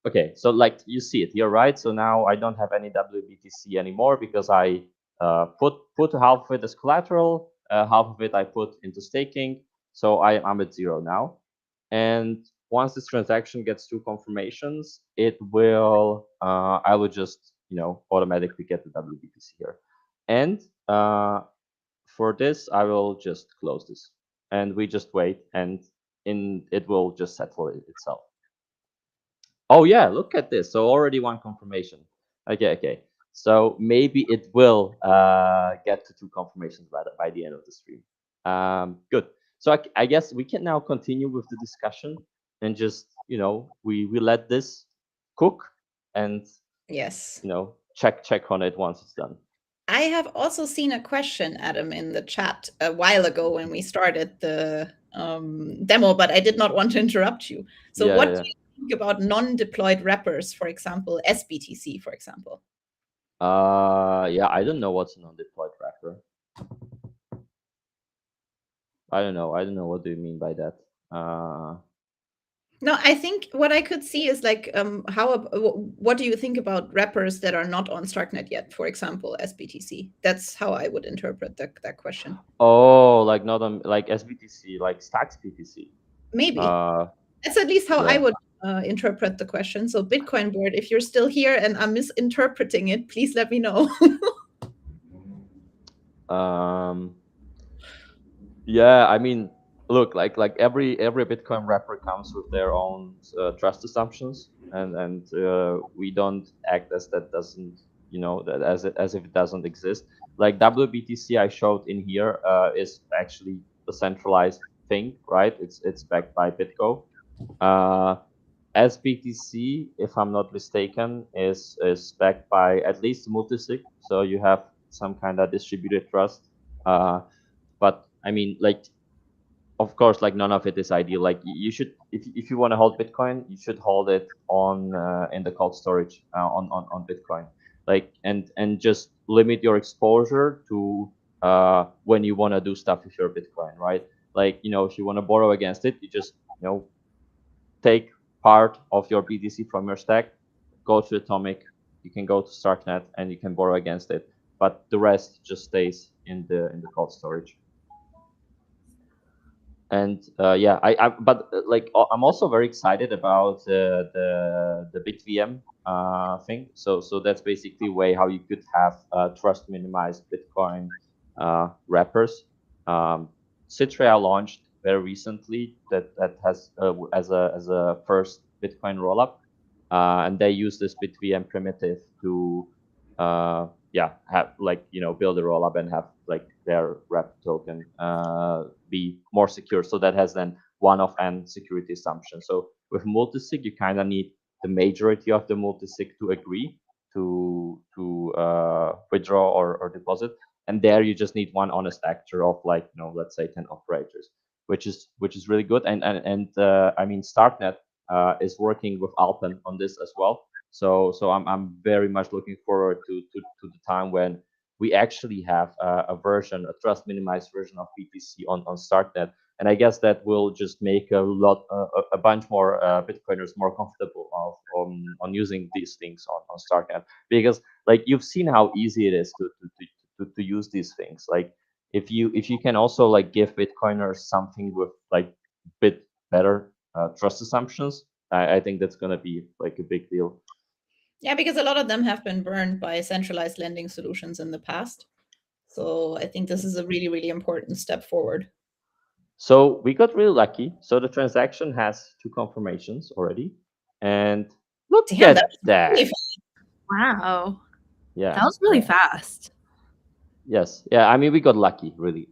Okay, so like you see it here, right? So now I don't have any WBTC anymore because I put half of it as collateral, half of it I put into staking. So I'm at 0 now. And once this transaction gets 2 confirmations, it will I will just automatically get the WBTC here. And for this, I will just close this, and we just wait, and it will just settle itself. Oh yeah, look at this. So already 1 confirmation. Okay. So maybe it will get to 2 confirmations by the end of the stream. Good. So I guess we can now continue with the discussion and just we let this cook and Yes. check on it once it's done. I have also seen a question, Adam, in the chat a while ago when we started the demo, but I did not want to interrupt you. So Yeah, what yeah. do you think about non-deployed wrappers, for example, SBTC, for example? Yeah, I don't know what's an undeployed wrapper. I don't know. What do you mean by that? No, I think what I could see is like, what do you think about wrappers that are not on Starknet yet? For example, SBTC. That's how I would interpret that question. Oh, like not on like SBTC, like Stacks BTC. Maybe that's at least how I yeah. would interpret the question. So, Bitcoin Board, if you're still here and I'm misinterpreting it, please let me know. Yeah, I mean, look, like every Bitcoin wrapper comes with their own trust assumptions, and we don't act as that doesn't, that as if it doesn't exist. Like WBTC I showed in here is actually the centralized thing, right? It's backed by BitGo. SBTC, if I'm not mistaken, is backed by at least multisig, so you have some kind of distributed trust. But I mean, like, of course, like none of it is ideal. Like you should, if you want to hold Bitcoin, you should hold it on in the cold storage on Bitcoin. Like and just limit your exposure to when you want to do stuff with your Bitcoin, right? Like if you want to borrow against it, you just take part of your BTC from your stack, go to Atomiq, you can go to Starknet, and you can borrow against it. But the rest just stays in the cold storage. And yeah, but like I'm also very excited about the BitVM thing. So that's basically a way how you could have trust minimized Bitcoin wrappers. Citria launched very recently that has as a first Bitcoin rollup, and they use this BitVM primitive to have like build a rollup and have like their wrap token be more secure. So that has then one of n security assumption. So with multisig, you kind of need the majority of the multisig to agree to withdraw or deposit, and there you just need one honest actor of like let's say 10 operators, which is really good. And I mean Starknet is working with Alpen on this as well. So I'm very much looking forward to the time when we actually have a version, a trust minimized version of BTC on Starknet, and I guess that will just make a bunch more Bitcoiners more comfortable on using these things on Starknet, because like you've seen how easy it is to use these things. Like if you can also like give Bitcoiners something with like bit better trust assumptions, I think that's gonna be like a big deal. Yeah, because a lot of them have been burned by centralized lending solutions in the past. So I think this is a really, really important step forward. So we got really lucky. So the transaction has 2 confirmations already, and look Damn, at that. Really Wow. Yeah, That was really yeah. fast. Yes, yeah. I mean, we got lucky, really.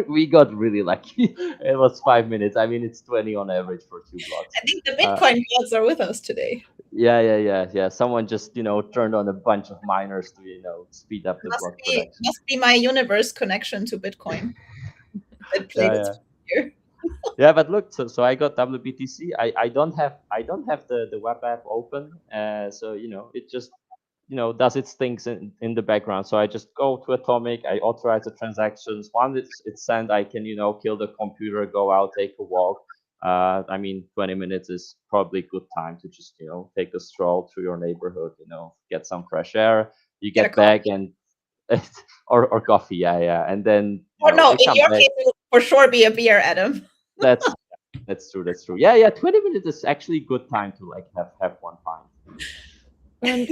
We got really lucky. It was 5 minutes. I mean, it's 20 on average for 2 blocks. I think the Bitcoin gods are with us today. Yeah. Someone just turned on a bunch of miners to speed up the block production. Must be my universe connection to Bitcoin that played its Yeah, part here. yeah, but look, so I got WBTC. I don't have the web app open, so it just does its things in the background. So I just go to Atomiq, I authorize the transactions. Once it's sent, I can kill the computer, go out, take a walk. I mean, 20 minutes is probably a good time to just take a stroll through your neighborhood, get some fresh air. You Get a get back coffee. and or coffee, yeah, and then Or no, you in come your back. case, it will for sure be a beer, Adam. That's that's true. That's true. Yeah. 20 minutes is actually a good time to like have one pint. And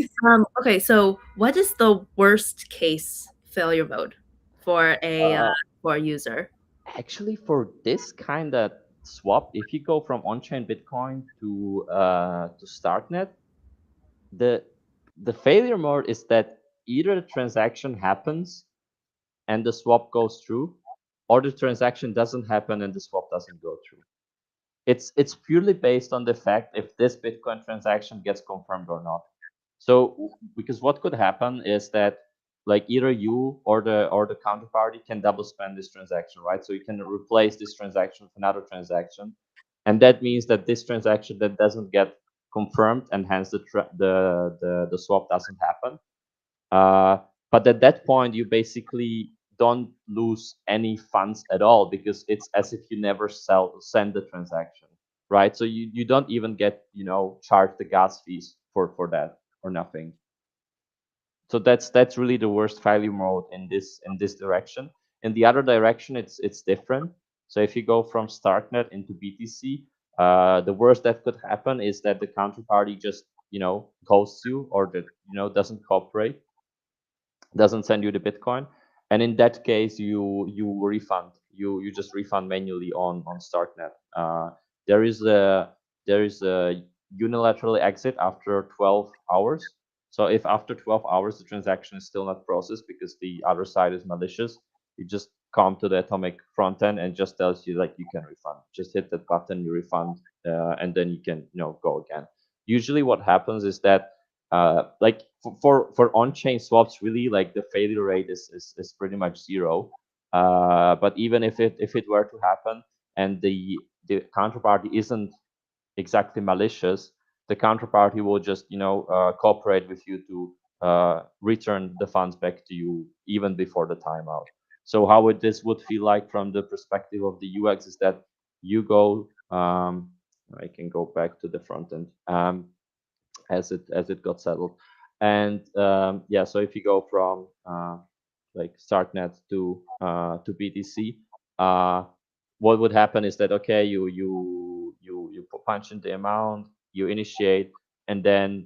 okay, so what is the worst case failure mode for Uh, for a user? Actually, for this kind of swap, if you go from on-chain Bitcoin to Starknet, the the failure mode is that either the transaction happens and the swap goes through, or the transaction doesn't happen and the swap doesn't go through. It's purely based on the fact if this Bitcoin transaction gets confirmed or not. So because what could happen is that like either you or the counterparty can double spend this transaction, right? So you can replace this transaction with another transaction, and that means that this transaction that doesn't get confirmed and hence the swap doesn't happen. Uh, but at that point, you basically don't lose any funds at all because it's as if you never send the transaction, right? So you don't even get charged the gas fees for that or nothing. So that's really the worst failure mode in this direction. In the other direction, it's different. So if you go from Starknet into BTC, the worst that could happen is that the counterparty just ghosts you or that doesn't cooperate, doesn't send you the Bitcoin, and in that case, you refund. You just refund manually on Starknet. There is a unilateral exit after 12 hours. So if after 12 hours the transaction is still not processed because the other side is malicious, you just come to the Atomiq front end and just tells you like you can refund. Just hit that button, you refund, and then you can go again. Usually, what happens is that like for on-chain swaps, really like the failure rate is pretty much zero. But even if it were to happen and the counterparty isn't exactly malicious, the counterparty will just cooperate with you to return the funds back to you even before the timeout. So how this would feel like from the perspective of the UX is that you go. I can go back to the front end. As it got settled. And yeah, so if you go from like Starknet to BTC, uh, what would happen is that okay, you punch in the amount, you initiate, and then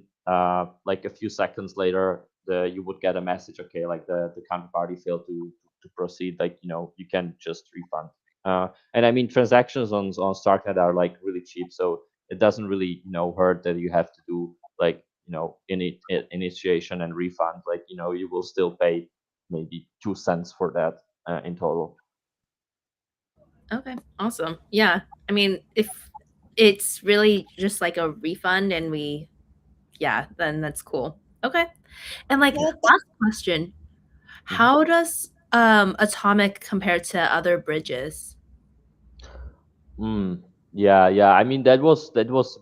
like a few seconds later, you would get a message. Okay, like the counterparty failed to proceed. Like you can just refund. And I mean transactions on Starknet are like really cheap, so it doesn't really hurt that you have to do like initiation and refund. Like you will still pay maybe 2 cents for that in total. Okay, awesome. Yeah, I mean, if it's really just like a refund and yeah, then that's cool. Okay, and like Yeah, last question, Mhm. how does Atomic compare to other bridges? Mm, yeah. I mean, that was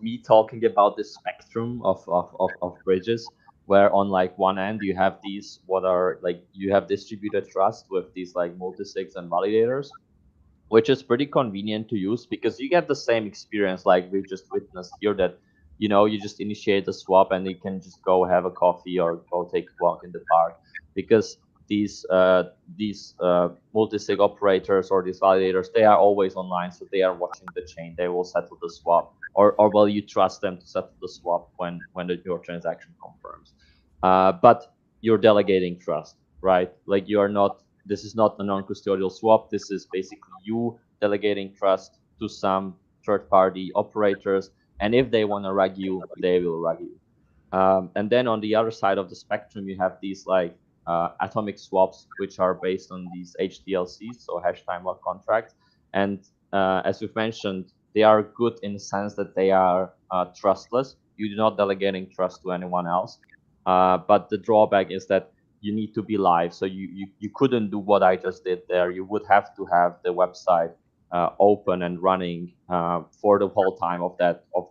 me talking about the spectrum of bridges, where on like one end you have these what are like you have distributed trust with these like multisigs and validators, which is pretty convenient to use because you get the same experience like we just witnessed here that you just initiate a swap and you can just go have a coffee or go take a walk in the park because these multi-sig operators or these validators, they are always online, so they are watching the chain, they will settle the swap, or well, you trust them to settle the swap when your transaction confirms. But you're delegating trust, right? Like you are not, this is not a non-custodial swap. This is basically you delegating trust to some third-party operators, and if they want to rug you, they will rug you. And then on the other side of the spectrum, you have these like atomic swaps, which are based on these HTLCs, so hash time lock contracts. And as we've mentioned, they are good in the sense that they are trustless. you're not delegating trust to anyone else. But the drawback is that you need to be live, so you couldn't do what I just did there. You would have to have the website open and running for the whole time of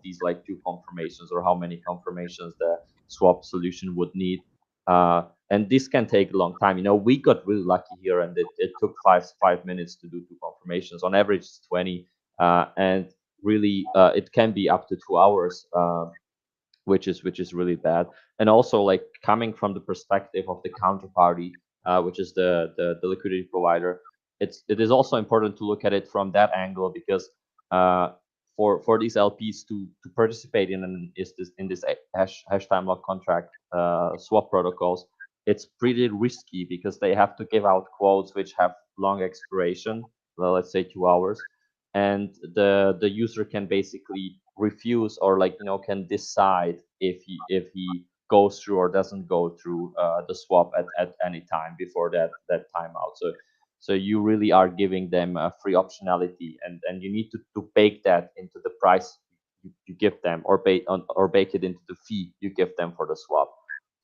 these like 2 confirmations, or how many confirmations the swap solution would need. And this can take a long time. We got really lucky here, and it took 5 minutes to do 2 confirmations. On average, it's 20, and really it can be up to 2 hours. Which is really bad. And also, like, coming from the perspective of the counterparty, which is the liquidity provider, it is also important to look at it from that angle, because uh, for these LPs to participate in this hash time lock contract swap protocols, it's pretty risky, because they have to give out quotes which have long expiration, well, let's say 2 hours, and the user can basically refuse, or like can decide if he goes through or doesn't go through the swap at any time before that timeout. So you really are giving them free optionality, and you need to bake that into the price you give them, or bake it into the fee you give them for the swap.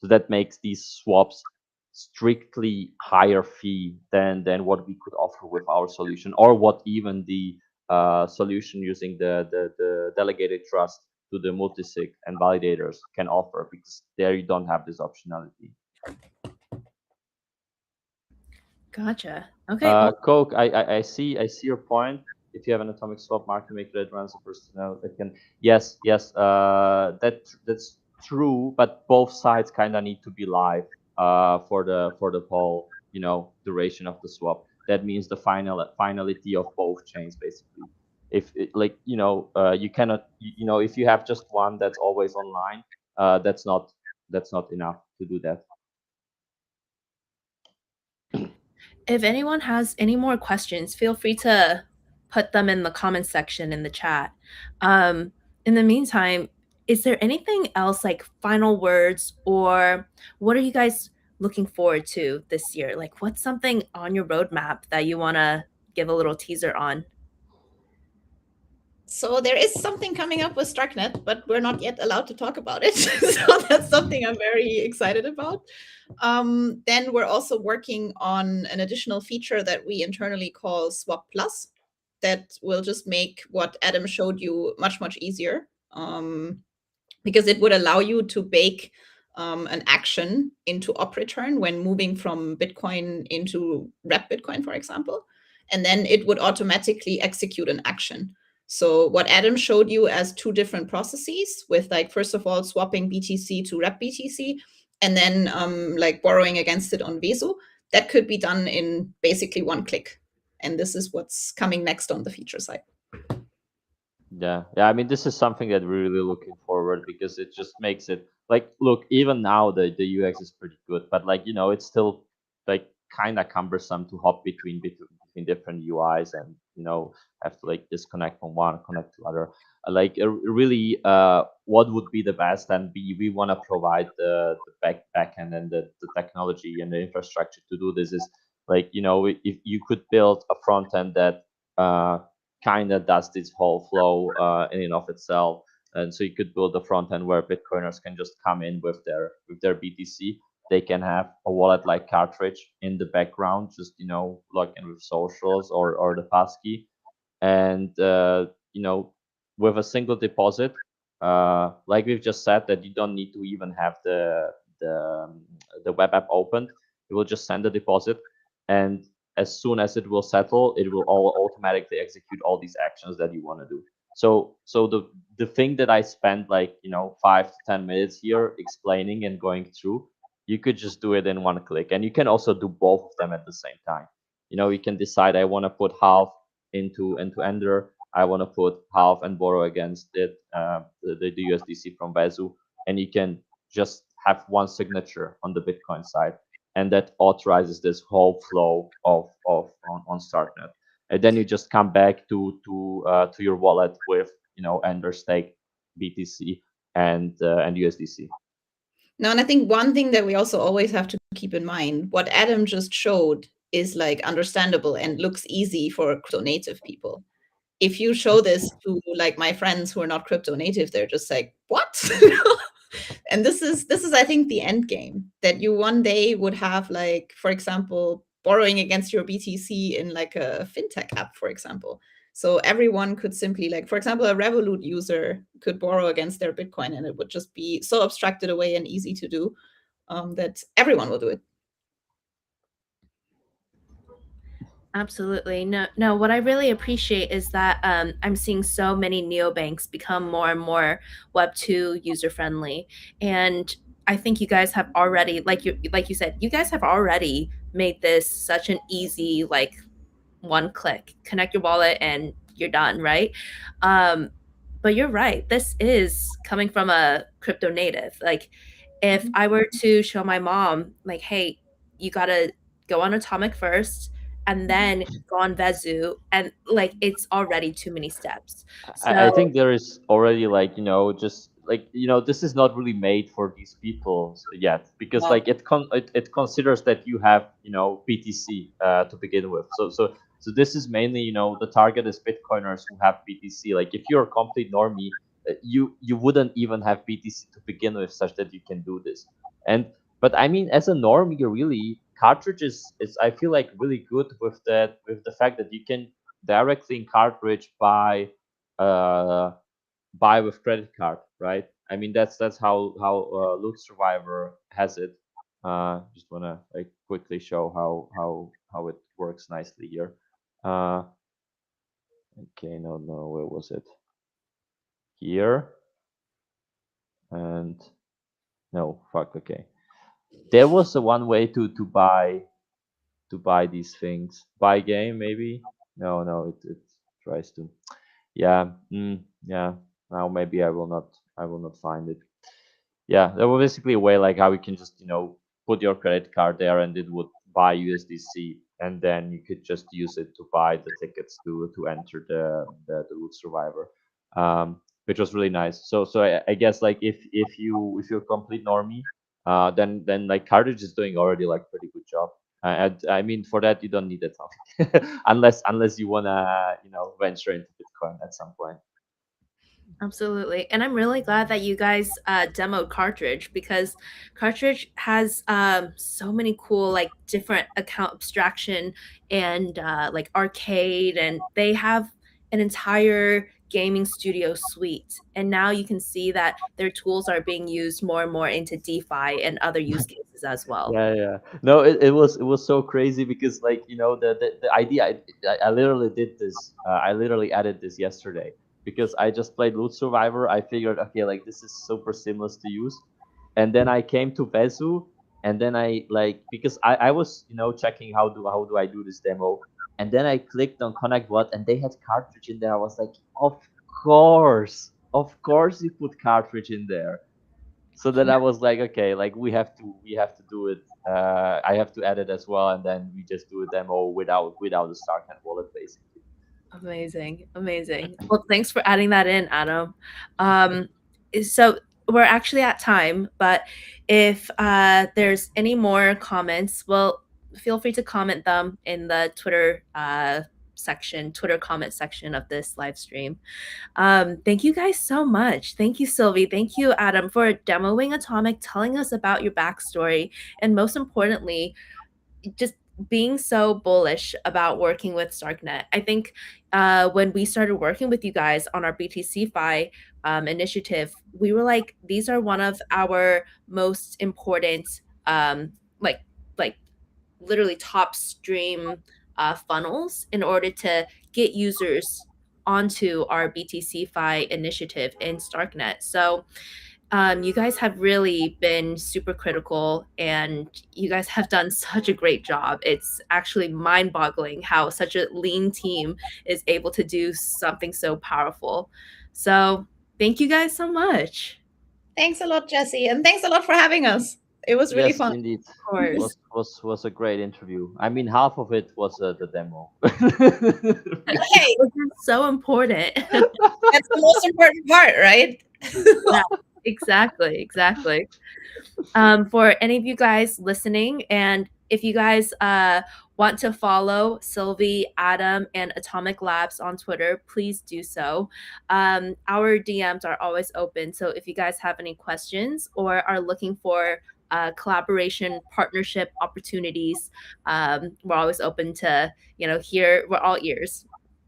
So that makes these swaps strictly higher fee than what we could offer with our solution, or what even the solution using the delegated trust to the multisig and validators can offer, because there you don't have this optionality. Gotcha. Okay. Coke, I see your point. If you have an atomic swap market maker that runs a personnel, it can. Yes, that's true. But both sides kind of need to be live for the whole duration of the swap. That means the finality of both chains, basically. If it, like you cannot, if you have just one that's always online, that's not enough to do that. If anyone has any more questions, feel free to put them in the comments section in the chat. In the meantime, is there anything else, like final words, or what are you guys looking forward to this year? Like, what's something on your roadmap that you want to give a little teaser on? So there is something coming up with Starknet, but we're not yet allowed to talk about it. So that's something I'm very excited about. Then we're also working on an additional feature that we internally call Swap Plus, that will just make what Adam showed you much, much easier, because it would allow you to bake an action into op return when moving from Bitcoin into rep Bitcoin, for example. And then it would automatically execute an action. So what Adam showed you as 2 different processes, with like, first of all, swapping BTC to rep BTC, and then like borrowing against it on Vesu, that could be done in basically 1 click. And this is what's coming next on the feature side. Yeah. I mean, this is something that we're really looking forward, because it just makes it like, look, even now the UX is pretty good, but like it's still like kind of cumbersome to hop between different UIs, and have to like disconnect from one, connect to other. Like really, what would be the best? And we want to provide the backend and the technology and the infrastructure to do this. Is like if you could build a front end that kind of does this whole flow in and of itself. And so you could build a front end where Bitcoiners can just come in with their BTC. They can have a wallet like cartridge in the background, just log in with socials or the passkey, and with a single deposit, like we've just said, that you don't need to even have the the web app opened. You will just send the deposit, and as soon as it will settle, it will all automatically execute all these actions that you want to do. So the thing that I spent like 5 to 10 minutes here explaining and going through, you could just do it in 1 click, and you can also do both of them at the same time. You can decide, I want to put half into Ender, I want to put half and borrow against it, the USDC from Vesu, and you can just have one signature on the Bitcoin side, and that authorizes this whole flow on Starknet. And then you just come back to your wallet with Ender stake, BTC, and USDC. No, and I think one thing that we also always have to keep in mind, what Adam just showed is like understandable and looks easy for crypto native people. if you show this to like my friends who are not crypto native, they're just like, what? And this is I think the end game, that you one day would have, like, for example, borrowing against your BTC in like a fintech app, for example. So everyone could simply, like, for example, a Revolut user could borrow against their Bitcoin, and it would just be so abstracted away and easy to do, that everyone will do it. Absolutely. No, no, what I really appreciate is that I'm seeing so many neobanks become more and more Web2 user friendly. And I think you guys have already, like you said, you guys have already made this such an easy, like, one click, connect your wallet and you're done, right? But you're right. This is coming from a crypto native. Like, if I were to show my mom, like, hey, you gotta go on Atomiq first and then go on Vezu, and like, it's already too many steps. I So think there is already, like, just like, this is not really made for these people yet, because No. like it considers that you have, BTC to begin with. So this is mainly, the target is Bitcoiners who have BTC. Like, if you're a complete normie, you wouldn't even have BTC to begin with, such that you can do this. And but I mean, as a normie, really, cartridge is I feel like really good with that, with the fact that you can directly in cartridge uh, buy with credit card, right? I mean, that's how Loot Survivor has it. Just wanna like quickly show how it works nicely here. Uh, okay, no, where was it? Here, and no, fuck. Okay, there was a one way to buy these things. Buy game maybe? No, it tries to. Yeah, yeah. Now maybe I will not find it. Yeah, there was basically a way like how you can just put your credit card there and it would buy USDC, and then you could just use it to buy the tickets to enter the Loot Survivor, which was really nice. So I guess like if you're a complete normie, then like Cartridge is doing already like pretty good job. And I mean, for that you don't need a ton, unless you wanna venture into Bitcoin at some point. absolutely. And I'm really glad that you guys demoed Cartridge, because Cartridge has so many cool, like, different account abstraction and like arcade, and they have an entire gaming studio suite. And now you can see that their tools are being used more and more into DeFi and other use cases as well. Yeah. No, it was so crazy because like the idea. I literally did this. I literally added this yesterday because I just played Loot Survivor. I figured, okay, like this is super seamless to use, and then I came to Vezu, and then I like because I was checking how do I do this demo, and then I clicked on Connect What, and they had cartridge in there. I was like, of course you put cartridge in there. So then I was like, okay, like we have to do it. I have to add it as well, and then we just do a demo without the Starknet wallet, basically. Amazing, amazing. Well, thanks for adding that in, Adam. So we're actually at time, but if there's any more comments, well, feel free to comment them in the Twitter Twitter comment section of this live stream. Thank you guys so much. Thank you, Sylvie. Thank you, Adam, for demoing Atomiq, telling us about your backstory, and most importantly, just being so bullish about working with Starknet. I think when we started working with you guys on our BTCFi initiative, we were like, these are one of our most important, like like literally top stream funnels in order to get users onto our BTCFi initiative in Starknet. So you guys have really been super critical, and you guys have done such a great job. It's actually mind boggling how such a lean team is able to do something so powerful. So, thank you guys so much. Thanks a lot, Jesse, and thanks a lot for having us. It was really Yes, fun. indeed. Of course. Was a great interview. I mean, half of it was the demo. Hey, Which is so important. that's the most important part, right? Yeah, exactly, exactly. For any of you guys listening, and if you guys want to follow Sylvie, Adam, and Atomiq Labs on Twitter, please do so. Our DMs are always open. So if you guys have any questions or are looking for collaboration, partnership opportunities, we're always open to, hear. We're all ears.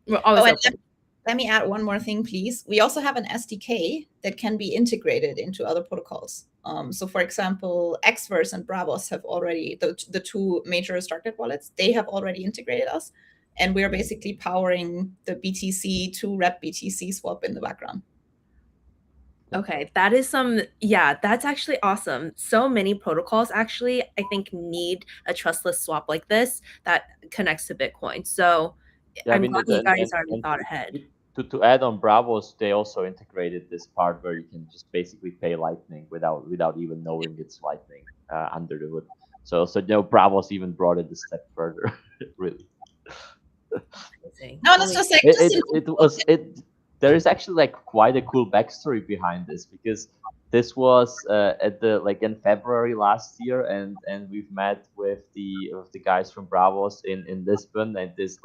We're always open. Let me add one more thing, please. We also have an SDK that can be integrated into other protocols. So, for example, Xverse and Bravos have already, the two major Starknet wallets, they have already integrated us. And we're basically powering the BTC to rep BTC swap in the background. Okay, that is that's actually awesome. So many protocols actually, I think, need a trustless swap like this that connects to Bitcoin. So Yeah, I'm glad you guys already thought ahead. To add on Bravos, they also integrated this part where you can just basically pay Lightning without even knowing it's Lightning under the hood. So Bravos even brought it a step further, really. No, it's just like there is actually like quite a cool backstory behind this, because this was in February last year, and we've met with the guys from Bravos in Lisbon, and this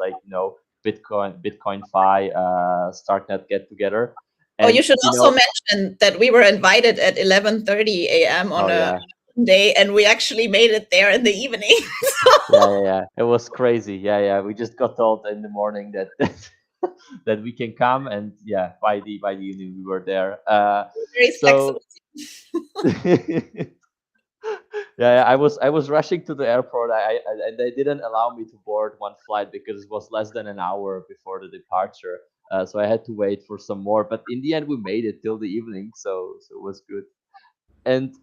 Bitcoin DeFi Starknet get together. And, you should also mention that we were invited at 11:30 a.m. on a day, and we actually made it there in the evening. Yeah, it was crazy. Yeah, we just got told in the morning that that we can come, and by the evening we were there. Very so I was rushing to the airport. And they didn't allow me to board one flight because it was less than an hour before the departure. So I had to wait for some more. But in the end, we made it till the evening, so it was good. And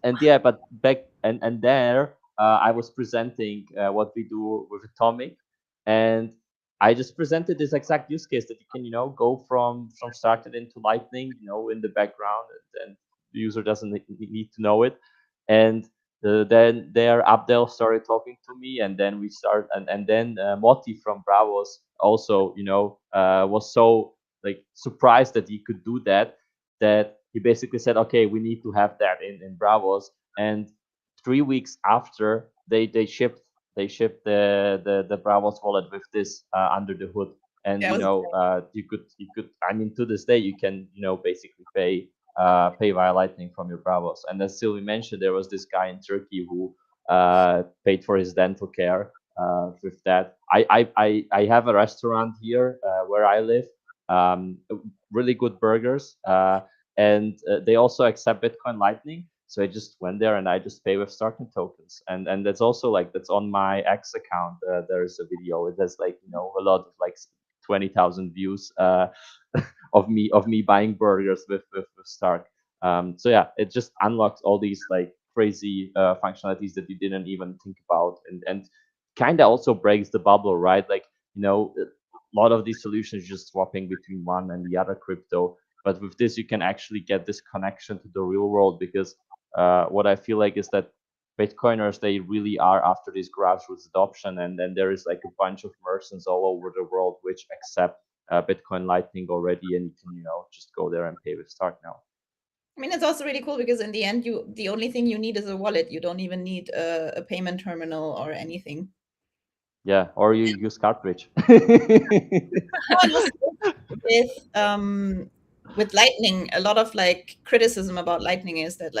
but back and there, I was presenting what we do with Atomiq, and I just presented this exact use case that you can go from Starknet into Lightning, in the background, and the user doesn't need to know it. And then there Abdel started talking to me, and then we start, and then Moti from Bravos also was so surprised that he could do that he basically said, okay, we need to have that in Bravos. And 3 weeks after, they shipped the Bravos wallet with this under the hood. And you could I mean, to this day you can basically pay via Lightning from your Bravos. And as Sylvie mentioned, there was this guy in Turkey who paid for his dental care with that. I have a restaurant here where I live. Really good burgers. And they also accept Bitcoin Lightning. So I just went there and I just pay with Starknet tokens, and that's also that's on my X account. There's a video. It has a lot of 20,000 views of me buying burgers with Stark. So it just unlocks all these crazy functionalities that you didn't even think about, and kind of also breaks the bubble, right? A lot of these solutions just swapping between one and the other crypto. But with this, you can actually get this connection to the real world, because what I feel like is that Bitcoiners, they really are after this grassroots adoption, and then there is a bunch of merchants all over the world which accept Bitcoin Lightning already, and you can just go there and pay with Stark now. I mean, it's also really cool because in the end, the only thing you need is a wallet. You don't even need a payment terminal or anything. Yeah, or you use Cartridge. With Lightning, a lot of criticism about Lightning is that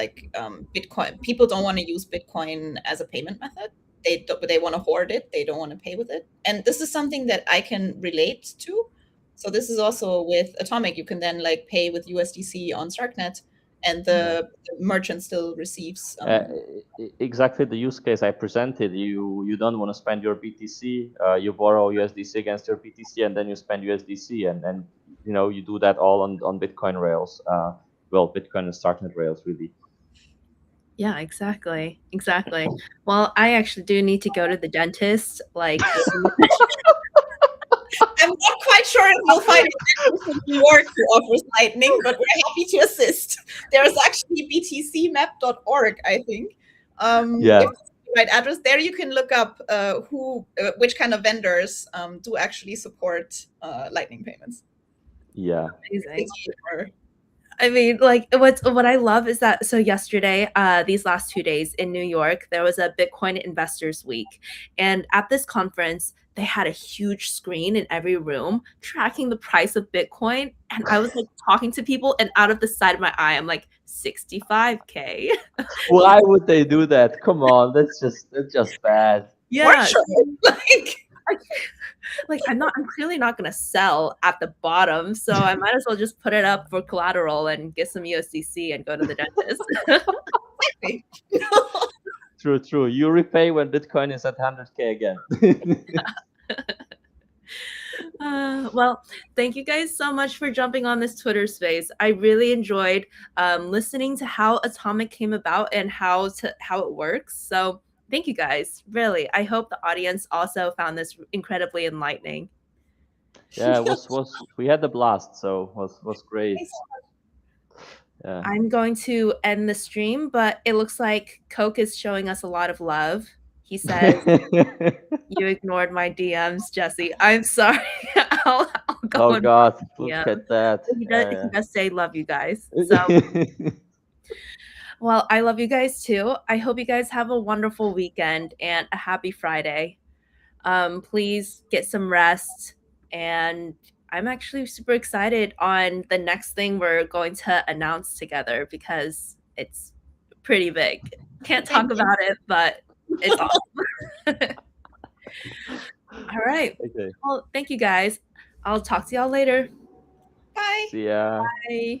Bitcoin, people don't want to use Bitcoin as a payment method. They want to hoard it. They don't want to pay with it. And this is something that I can relate to. So this is also with Atomiq. You can then pay with USDC on Starknet, and the merchant still receives exactly the use case I presented. You don't want to spend your BTC, you borrow USDC against your BTC, and then you spend USDC, and you do that all on Bitcoin rails. Bitcoin and Starknet rails, really. Yeah, exactly. Well, I actually do need to go to the dentist. I'm not quite sure if you'll find a dentist in New York who offers Lightning, but we're happy to assist. There's actually btcmap.org, I think. If that's the right address, there you can look up which kind of vendors do actually support Lightning payments. Yeah. Amazing. I mean, like what I love is that so yesterday, these last 2 days in New York, there was a Bitcoin Investors Week, and at this conference, they had a huge screen in every room tracking the price of Bitcoin, and I was like talking to people, and out of the side of my eye, I'm like 65K. Why would they do that? Come on, that's just bad. Yeah, Sure. like I'm clearly not gonna sell at the bottom, so I might as well just put it up for collateral and get some USDC and go to the dentist. True. You repay when Bitcoin is at 100K again. Well, thank you guys so much for jumping on this Twitter space. I really enjoyed listening to how Atomiq came about and how it works. So thank you guys. Really, I hope the audience also found this incredibly enlightening. Yeah, it was we had a blast, so was great. Yeah. I'm going to end the stream, but it looks like Coke is showing us a lot of love. He says, "You ignored my DMs, Jesse. I'm sorry. I'll go Oh and God, look DM." at that. He does say love you guys. So, well, I love you guys too. I hope you guys have a wonderful weekend and a happy Friday. Please get some rest, and I'm actually super excited on the next thing we're going to announce together because it's pretty big. Can't talk about it, but it's awesome. All right. Okay. Well, thank you guys. I'll talk to y'all later. Bye. See ya. Bye.